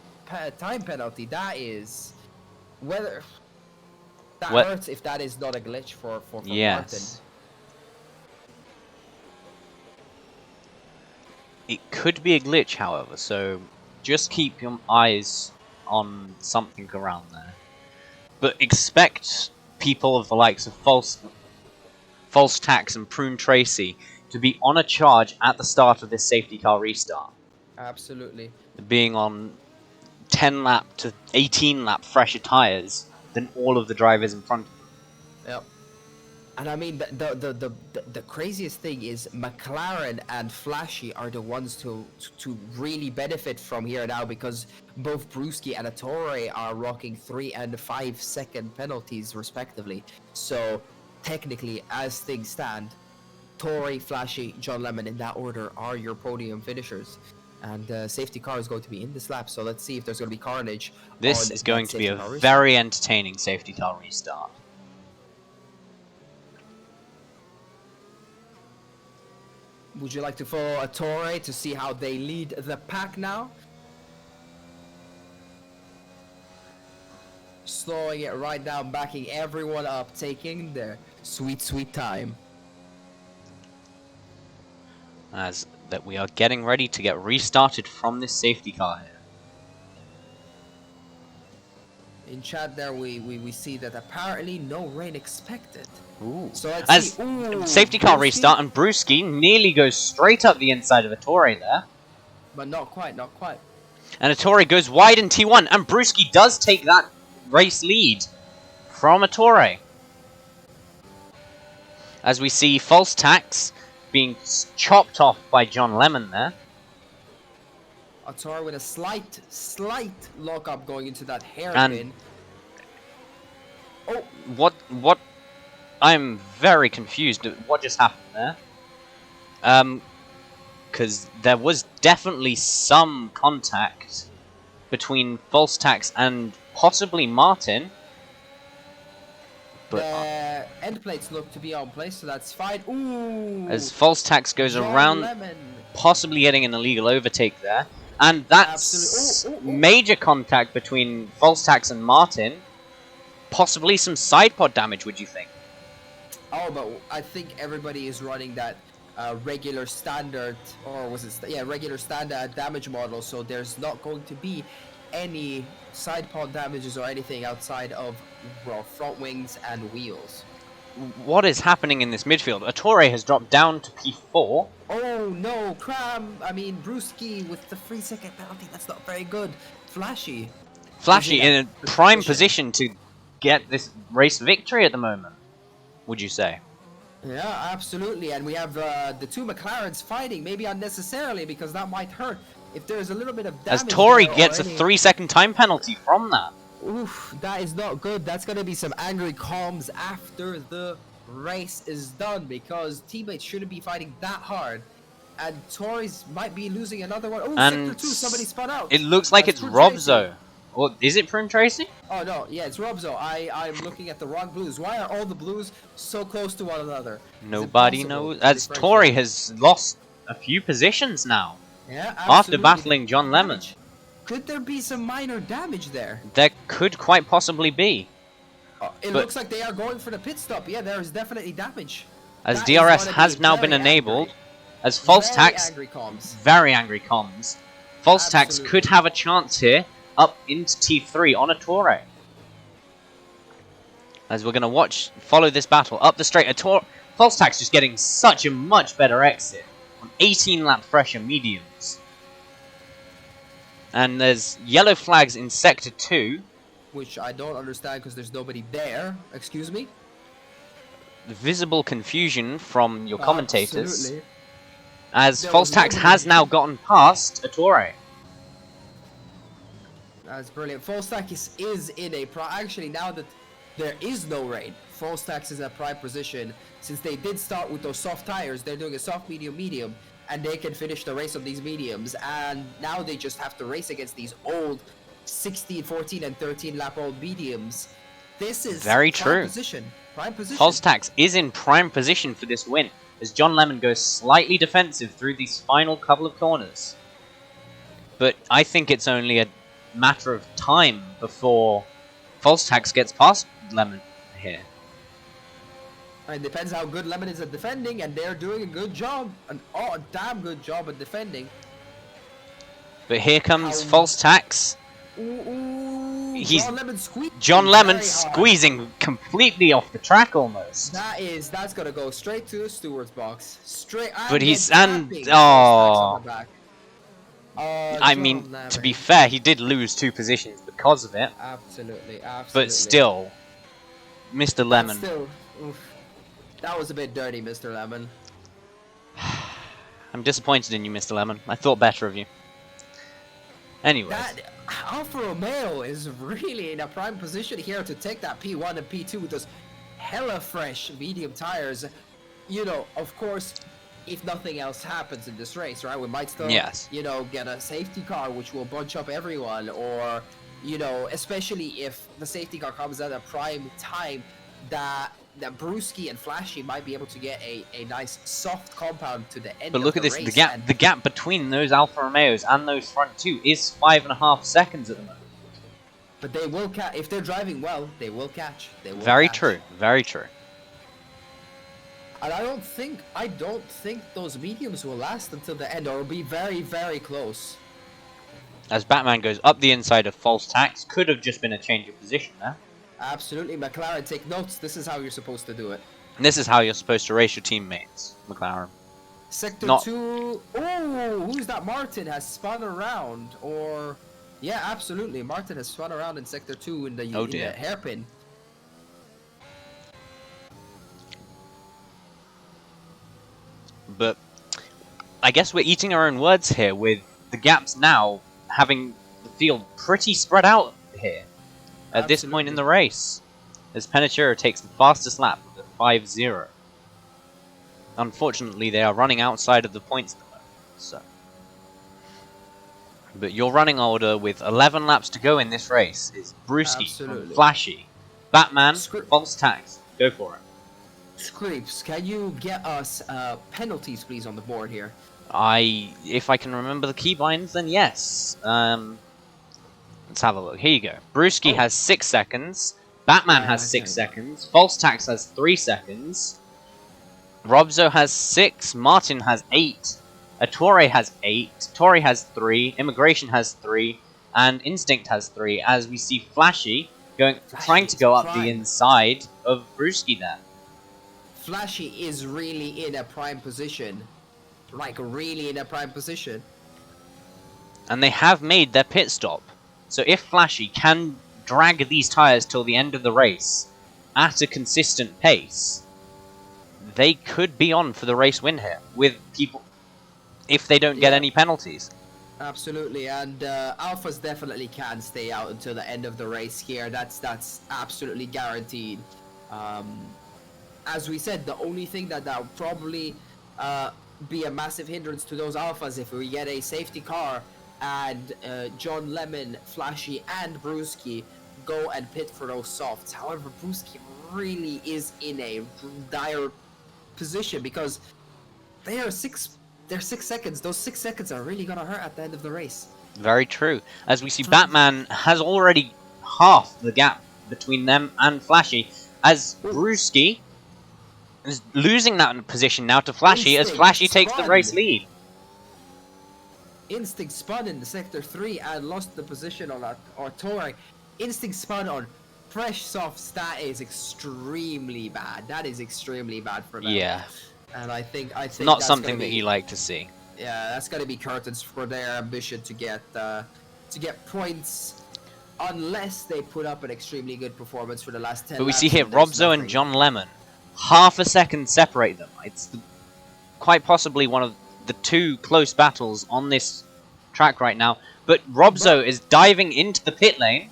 time penalty. That is whether that hurts if that is not a glitch for yes. Martin. It could be a glitch, however, so just keep your eyes on something around there. But expect people of the likes of False Tax and Prune Tracy to be on a charge at the start of this safety car restart. Absolutely. Being on 10 lap to 18 lap fresher tyres than all of the drivers in front of them. Yep. And I mean, the craziest thing is McLaren and Flashy are the ones to really benefit from here now, because both Brewski and Ettore are rocking 3 and 5 second penalties respectively. So technically, as things stand, Tori, Flashy, John Lemon in that order are your podium finishers. And safety car is going to be in this lap, so let's see if there's going to be carnage. This is going to be a very entertaining safety car restart. Would you like to follow Ettore to see how they lead the pack now? Slowing it right down, backing everyone up, taking their sweet, sweet time. As that we are getting ready to get restarted from this safety car here. In chat there, we see that apparently no rain expected. Ooh. So let's as see. Ooh, safety car Brewski? restart, and Brewski nearly goes straight up the inside of Ettore there. But not quite, not quite. And Ettore goes wide in T1, and Brewski does take that race lead from Ettore. As we see False Tax being chopped off by John Lemon there. Ettore with a slight lock-up going into that hairpin. Oh! What? I'm very confused at what just happened there. Because there was definitely some contact between False Tax and possibly Martin. But the end plates look to be on place, so that's fine. Ooh! As False Tax goes John around, Lemon. possibly getting an illegal overtake there. And that's major contact between False Tax and Martin. Possibly some side pod damage, would you think? Oh, but I think everybody is running that regular standard, or was it? Yeah, regular standard damage model. So there's not going to be any side pod damages or anything outside of, well, front wings and wheels. What is happening in this midfield? Ettore has dropped down to P4. Oh no, Brewski with the 3-second penalty. That's not very good. Flashy In a prime position to get this race victory at the moment, would you say? Yeah, absolutely. And we have the 2 McLarens fighting, maybe unnecessarily, because that might hurt. If there's a little bit of damage, as Tori gets a 3-second time penalty from that. Oof, that is not good. That's going to be some angry comms after the race is done because teammates shouldn't be fighting that hard. And Tories might be losing another one. Oh, And Sector 2, somebody spun out. it looks like That's it's Prune Tracy. Robzo. Or is it Prune Tracy? Oh, no. Yeah, it's Robzo. I'm looking at the wrong blues. Why are all the blues so close to one another? Nobody knows. As Tori has lost a few positions now. Yeah, After battling John Lemon. Could there be some minor damage there? There could quite possibly be. It looks like they are going for the pit stop. Yeah, there is definitely damage. As DRS has now been enabled. As False Tax, very angry comms. False Tax could have a chance here up into T3 on a Torre. As we're going to follow this battle up the straight. False Tax just getting such a much better exit on 18 lap fresher mediums. And there's yellow flags in Sector 2. Which I don't understand because there's nobody there. Excuse me? Visible confusion from your commentators. Absolutely. As False Tax has now gotten past a Torre. That's brilliant. False Tax is in a actually, now that there is no rain, False Tax is in a prime position. Since they did start with those soft tires, they're doing a soft, medium, medium, and they can finish the race on these mediums. And now they just have to race against these old 16, 14, and 13 lap old mediums. This is very prime true. Prime position. False Tax is in prime position for this win, as John Lemon goes slightly defensive through these final couple of corners. But I think it's only a matter of time before False Tax gets past Lemon here. It depends how good Lemon is at defending, and they're doing a good job, a damn good job at defending. But here comes False Tax. He's John Lemon squeezing completely off the track almost. That's gonna go straight to the steward's box. Straight. But I mean, to be fair, he did lose 2 positions because of it. Absolutely. But still, Mr. Lemon. That was a bit dirty, Mr. Lemon. I'm disappointed in you, Mr. Lemon. I thought better of you. Anyway. Alfa Romeo is really in a prime position here to take that P1 and P2 with those hella fresh medium tires. You know, of course, if nothing else happens in this race, right? We might still, you know, get a safety car which will bunch up everyone, or, you know, especially if the safety car comes at a prime time, that Brewski and Flashy might be able to get a nice soft compound to the end. But look at this, the gap between those Alfa Romeos and those front 2 is 5.5 seconds at the moment. But they will catch if they're driving well. They will catch. Very true. Very true. And I don't think those mediums will last until the end, or will be very, very close. As Batman goes up the inside of False Tax, could have just been a change of position there. Absolutely, McLaren, take notes. This is how you're supposed to do it. And this is how you're supposed to race your teammates, McLaren. Sector 2. Oh, who's that? Martin has spun around, or yeah, absolutely. Martin has spun around in Sector 2 in the hairpin. But I guess we're eating our own words here, with the gaps now having the field pretty spread out here at this point in the race, as Penachiro takes the fastest lap with a 5-0. Unfortunately, they are running outside of the points at the moment, so. But your running order with 11 laps to go in this race is Brewski, Flashy, Batman, False Tax. Go for it. Screeps, can you get us penalties, please, on the board here? If I can remember the keybinds, then yes. Let's have a look. Here you go. Brewski has 6 seconds. Batman has 6 seconds. False Tax has 3 seconds. Robzo has 6. Martin has 8. Torre has 8. Torre has 3. Immigration has 3. And Instinct has 3. As we see Flashy trying to go up the inside of Brewski there. Flashy is really in a prime position. Like, really in a prime position. And they have made their pit stop. So if Flashy can drag these tyres till the end of the race at a consistent pace, they could be on for the race win here with people, if they don't get any penalties. Absolutely, and Alphas definitely can stay out until the end of the race here. That's absolutely guaranteed. as we said, the only thing that will probably be a massive hindrance to those alphas if we get a safety car and John Lemon, Flashy, and Brewski go and pit for those softs. However, Brewski really is in a dire position because they're 6 seconds. Those 6 seconds are really gonna hurt at the end of the race. Very true. As we see, Batman has already half the gap between them and Flashy, as Brewski is losing that position now to Flashy, as Flashy takes the race lead. Instinct spun in the sector 3 and lost the position on that Artori. Instinct spun on fresh softs. That is extremely bad. That is extremely bad for them. Yeah. And I think not that's something that you like to see. Yeah, that's gonna be curtains for their ambition to get points, unless they put up an extremely good performance for the last 10 But we laps, see here Robzo and John Lemon, half a second separate them. It's quite possibly one of the two close battles on this track right now. But Robzo is diving into the pit lane.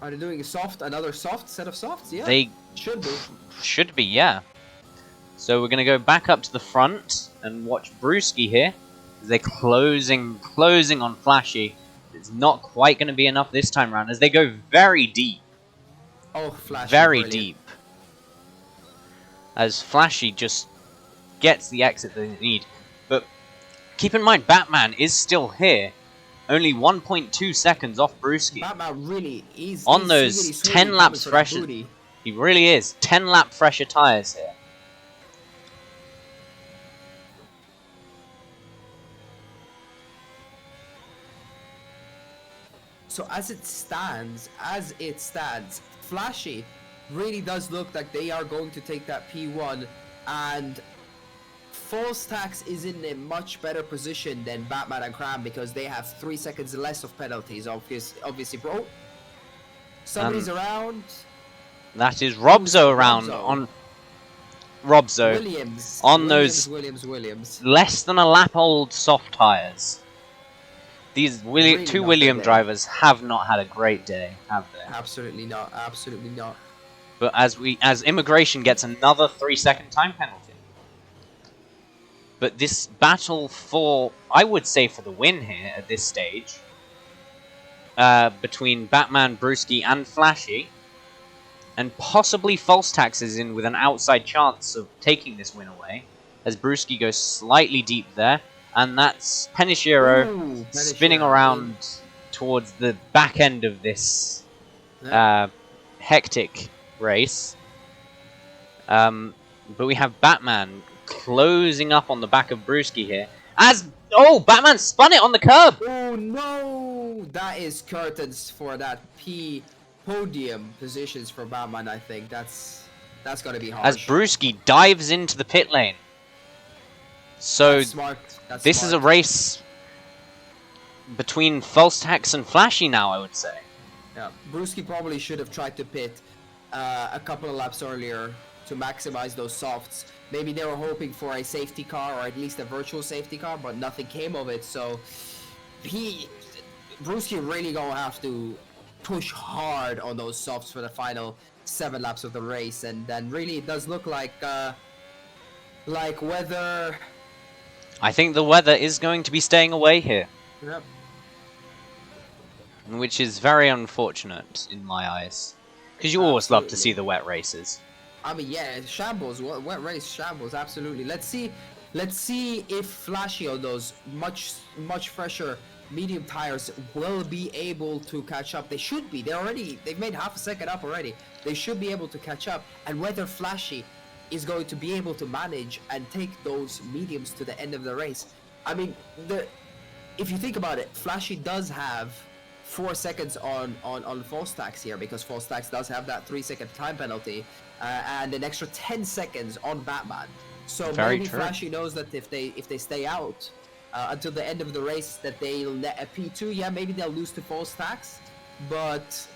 Are they doing another soft set of softs? Yeah, they should be. Should be, yeah. So we're going to go back up to the front and watch Brewski here. They're closing on Flashy. It's not quite going to be enough this time around as they go very deep. Oh, Flashy. Very brilliant. deep. As Flashy just gets the exit that they need. But keep in mind, Batman is still here. Only 1.2 seconds off Brewski. Batman really is on those 10 laps fresher. He really is. 10 lap fresher tires here. So as it stands, Flashy really does look like they are going to take that P1, and False Tax is in a much better position than Batman and Cram because they have 3 seconds less of penalties. Obviously, bro. Somebody's around. That is Robzo around on Robzo. Williams. On Williams. Less than a lap old soft tires. These Really two not William good day. drivers have not had a great day, have they? Absolutely not. Absolutely not. But as Immigration gets another 3-second time penalty. But this battle for, I would say, for the win here at this stage, between Batman, Brewski, and Flashy, and possibly False Tax is in with an outside chance of taking this win away, as Brewski goes slightly deep there, and that's Penishiro spinning around towards the back end of this hectic race. But we have Batman closing up on the back of Brewski here. Batman spun it on the curb! Oh no! That is curtains for that podium positions for Batman, I think. That's gonna be hard. As Brewski dives into the pit lane. So That's smart. This is a race between False Tax and Flashy now, I would say. Yeah, Brewski probably should have tried to pit a couple of laps earlier to maximize those softs. Maybe they were hoping for a safety car or at least a virtual safety car, but nothing came of it. So Brewski really gonna have to push hard on those softs for the final 7 laps of the race, and then really it does look like weather. I think the weather is going to be staying away here. Yep. Which is very unfortunate in my eyes. Because you always love to see the wet races. I mean, yeah, shambles, wet race shambles, absolutely. Let's see if Flashy on those much fresher medium tires will be able to catch up. They should be. They've made half a second up already. They should be able to catch up. And whether Flashy is going to be able to manage and take those mediums to the end of the race. I mean, if you think about it, Flashy does have 4 seconds on False Tax here, because False Tax does have that 3-second time penalty, and an extra 10 seconds on Batman. So Very maybe true. Flashy knows that if they stay out until the end of the race, that they'll net a P2. Yeah, maybe they'll lose to False Tax, but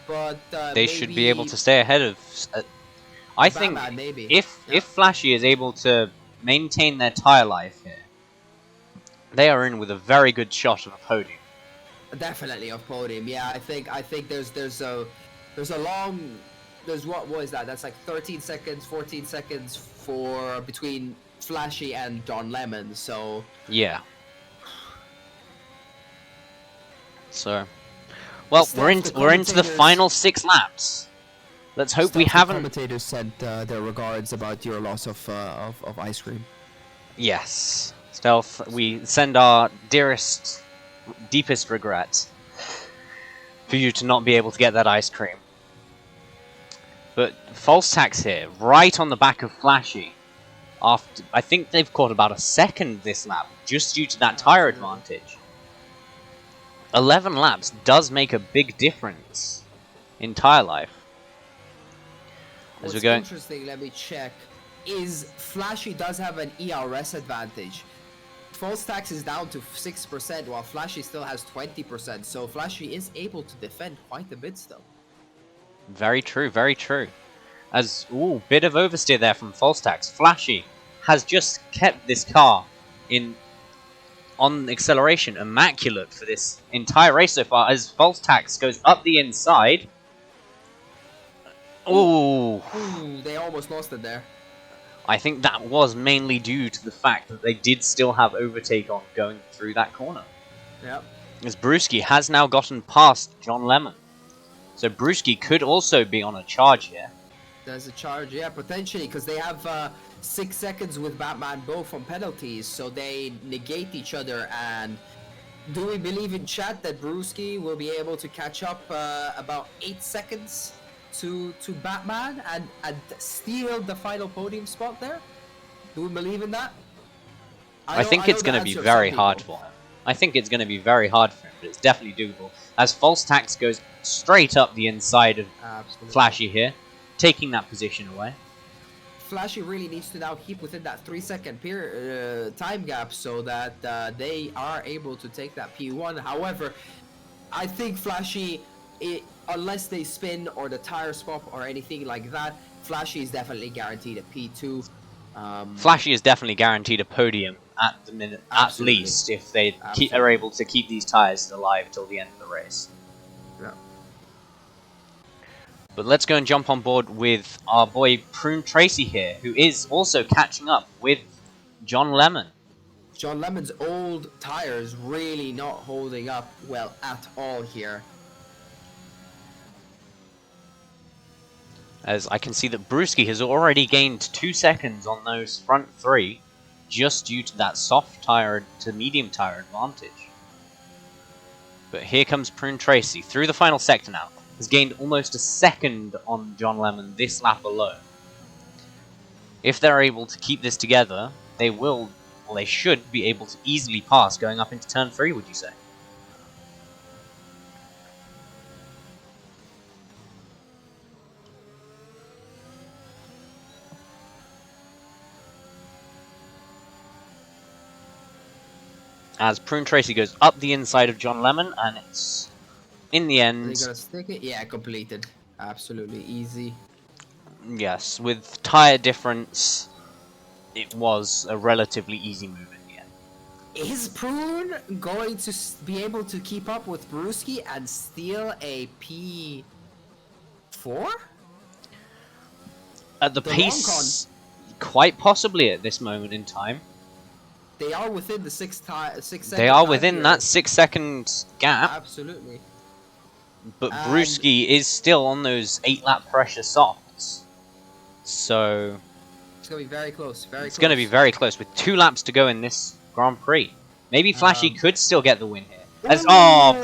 They should be able to stay ahead of. I think Batman, maybe. if Flashy is able to maintain their tire life here, they are in with a very good shot of a podium. Definitely of podium. Yeah, I think there's a long there's what was that? That's like 13 seconds, 14 seconds for between Flashy and John Lemon. So Yeah. So, well, we're into the final 6 laps. Let's hope we haven't. The commentators sent their regards about your loss of ice cream. Yes, Stealth. We send our deepest regrets for you to not be able to get that ice cream. But false tax here, right on the back of Flashy. After I think they've caught about a second this lap, just due to that tire advantage. 11 laps does make a big difference in tire life. What's interesting, let me check, is Flashy does have an ERS advantage. False tax is down to 6%, while Flashy still has 20%, so Flashy is able to defend quite a bit still. Very true, very true. As, ooh, bit of oversteer there from false tax. Flashy has just kept this car on acceleration immaculate for this entire race so far, as false tax goes up the inside. Ooh. Ooh, they almost lost it there. I think that was mainly due to the fact that they did still have overtake on going through that corner. Yep. As Brewski has now gotten past John Lemon. So Brewski could also be on a charge here. There's a charge, yeah, potentially, because they have 6 seconds with Batman both on penalties, so they negate each other. And do we believe in chat that Brewski will be able to catch up about 8 seconds to Batman and steal the final podium spot there? Do we believe in that? I think it's going to be very hard for him. I think it's going to be very hard for him, but it's definitely doable. As false tax goes straight up the inside of Flashy here, taking that position away. Flashy really needs to now keep within that 3-second time gap so that they are able to take that P1. However, I think Flashy, unless they spin or the tire swap or anything like that, Flashy is definitely guaranteed a P2. Flashy is definitely guaranteed a podium at the minute, at least, if they are able to keep these tires alive till the end of the race. Yeah. But let's go and jump on board with our boy Prune Tracy here, who is also catching up with John Lemon. John Lemon's old tires really not holding up well at all here. As I can see that Brewski has already gained 2 seconds on those front 3, just due to that soft tire to medium tire advantage. But here comes Prune Tracy through the final sector now. Has gained almost a second on John Lemon this lap alone. If they're able to keep this together, they will, well, they should be able to easily pass going up into turn 3, would you say? As Prune Tracy goes up the inside of John Lemon, and it's, in the end... Are they gonna stick it? Yeah, completed. Absolutely easy. Yes, with tyre difference, it was a relatively easy move in the end. Is Prune going to be able to keep up with Brewski and steal a P4? At the pace, quite possibly at this moment in time. They are within the 6 second. They are within that 6 second gap. Absolutely. But Brewski is still on those 8 lap pressure softs. So it's gonna be very close. It's gonna be very close with 2 laps to go in this Grand Prix. Maybe Flashy could still get the win here. As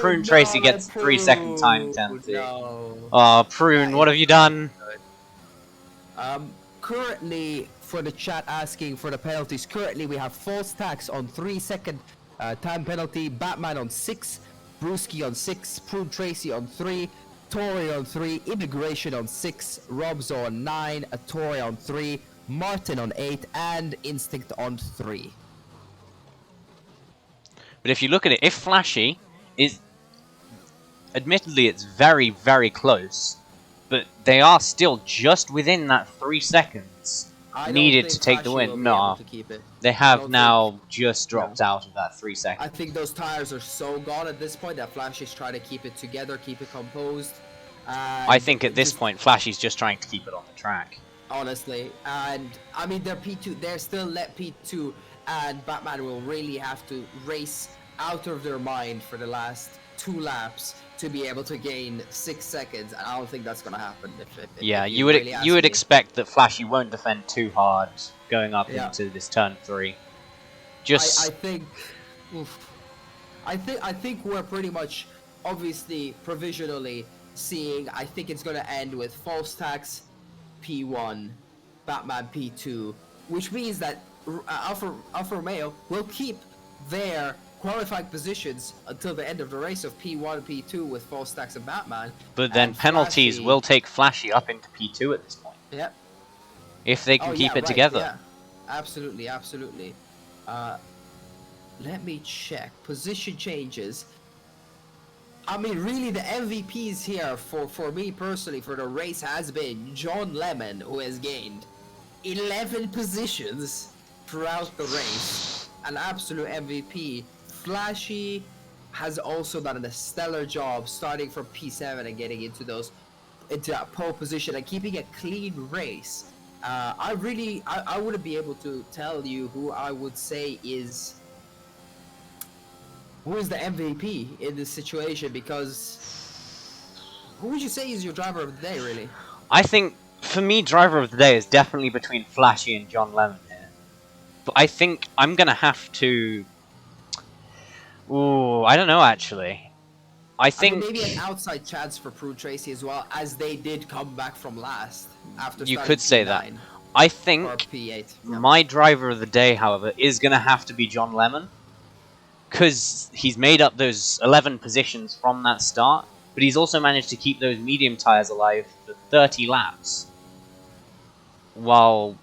Prune Tracy gets 3 second time penalty. No. Oh, Prune, what have you done? Currently, for the chat asking for the penalties, currently we have false tax on 3 second time penalty, Batman on 6, Brewski on 6, Prune Tracy on 3, Tori on 3, Immigration on 6, Robzo on 9, Tori on 3, Martin on 8, and Instinct on 3. But if you look at it, if Flashy is... Admittedly, it's very, very close. But they are still just within that 3 seconds needed to take the win. No, they have now just dropped out of that 3 seconds. I think those tires are so gone at this point that Flash is trying to keep it together, keep it composed. I And think at this just point, Flashy's just trying to keep it on the track. honestly, and I mean they're P2, they're still let P2, and Batman will really have to race out of their mind for the last 2 laps to be able to gain 6 seconds, and I don't think that's gonna happen Yeah, if you you would really you ask would me. expect that Flashy won't defend too hard going up Yeah. into this turn 3. I Just think, oof, I think we're pretty much obviously provisionally seeing. I think it's gonna end with false tax P1, Batman P2, which means that Alfa Romeo will keep their qualifying positions until the end of the race of P1 and P2 with false tax and Batman. but then And penalties Flashy, will take Flashy up into P2 at this point. yep. If they Oh can yeah, keep it right. together. Yeah, absolutely, absolutely. Let me check position changes. I mean, really, the MVPs here for me personally for the race has been John Lemon, who has gained 11 positions throughout the race. An absolute MVP. Flashy has also done a stellar job starting from P7 and getting into that pole position and keeping a clean race. I wouldn't be able to tell you who I would say is the MVP in this situation, because who would you say is your driver of the day, really? I think, for me, driver of the day is definitely between Flashy and John Lemon here. But I think I'm going to have to... Ooh, I don't know, actually. I I mean, think maybe an outside chance for Prue Tracy as well, as they did come back from last after you starting could say P9 that. I or think P8. my driver of the day, however, is going to have to be John Lemon. Because he's made up those 11 positions from that start, but he's also managed to keep those medium tyres alive for 30 laps. While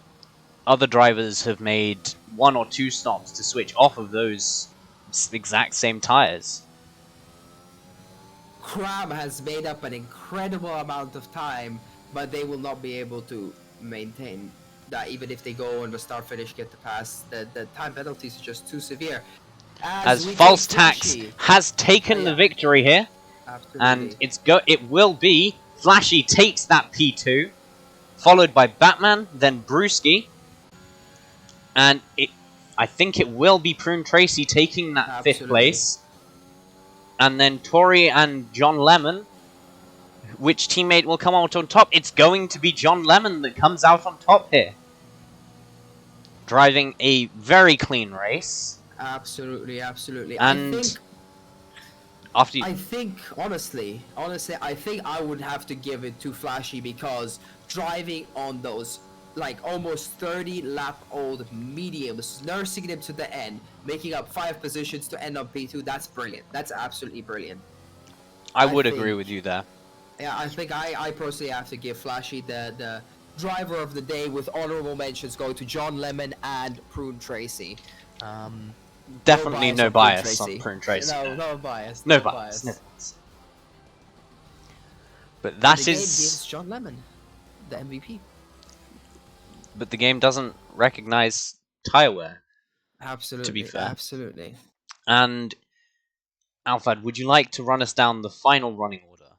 other drivers have made 1 or 2 stops to switch off of those exact same tyres. Cram has made up an incredible amount of time, but they will not be able to maintain that even if they go on the start finish, get the pass. The time penalties are just too severe. As We False take Tax Flashy. has taken the victory here, and Absolutely. it will be Flashy takes that P2, followed by Batman, then Brewski, and I think it will be Prune Tracy taking that 5th Absolutely. place, and then Tori and John Lemon. Which teammate will come out on top? It's going to be John Lemon that comes out on top here, driving a very clean race. Absolutely, absolutely. And after you... I think honestly, I think I would have to give it to Flashy, because driving on those like almost 30 lap old mediums, nursing them to the end, making up 5 positions to end on P2, that's brilliant. That's absolutely brilliant. I would agree with you there. Yeah, I think I personally have to give Flashy the driver of the day, with honorable mentions going to John Lemon and Prune Tracy. Definitely no bias on Prune Tracy. No bias. No bias. But that the is... game gives John Lemon the MVP. But the game doesn't recognize tire wear. Absolutely. To be fair. Absolutely. And Alfred, would you like to run us down the final running order?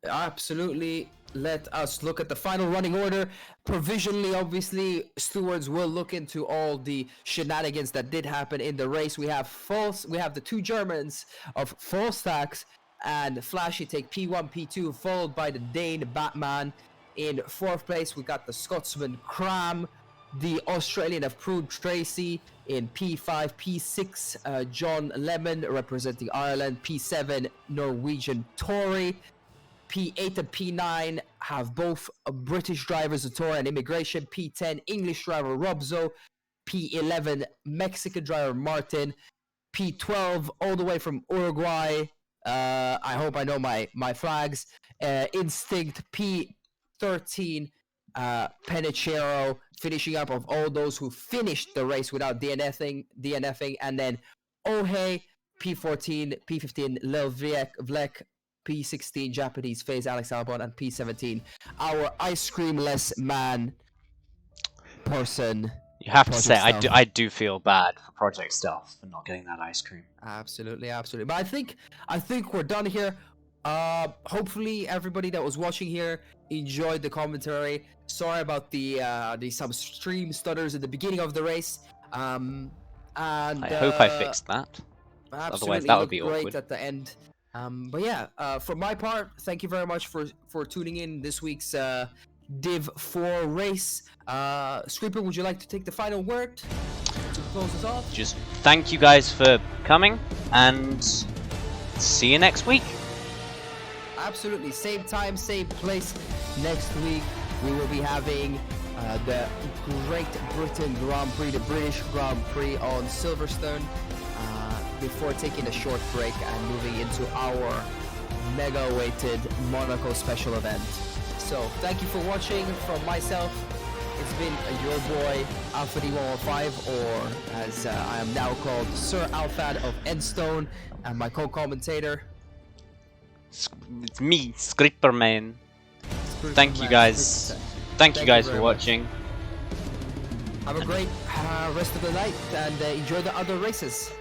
Absolutely. Let us look at the final running order. Provisionally, obviously, stewards will look into all the shenanigans that did happen in the race. We have the 2 Germans of False Tax and Flashy take P1, P2, followed by the Dane Batman. In 4th place, we got the Scotsman Cram, the Australian of Prune Tracy. In P5, P6, John Lemon representing Ireland. P7, Norwegian Tory. P8 and P9 have both British drivers, Tora and Immigration. P10, English driver Robzo. P11, Mexican driver Martin. P12, all the way from Uruguay. I hope I know my flags. Instinct. P13, Penichero, finishing up of all those who finished the race without DNFing. And then Ohe, P14, P15, Lil Vlek, P16, Japanese Phase Alex Albon, and P17, our ice cream-less man person. You have to say, I do feel bad for Project Stealth for not getting that ice cream. Absolutely. But I think we're done here. Hopefully everybody that was watching here enjoyed the commentary. Sorry about the some stream stutters at the beginning of the race. And I hope I fixed that. Otherwise, absolutely that would looked be great awkward. at the end. But yeah, from my part, thank you very much for tuning in this week's Div 4 race. Screeper, would you like to take the final word to close us off? Just thank you guys for coming, and see you next week. Absolutely, same time, same place. Next week we will be having the Great Britain Grand Prix, the British Grand Prix on Silverstone, before taking a short break and moving into our mega weighted Monaco special event. So thank you for watching. From myself, it's been your boy Alpha D115, or as I am now called, Sir Alphad of Endstone, and my co-commentator. It's me, Scripperman. Thank you guys. Thank you guys for watching. Have a great rest of the night and enjoy the other races.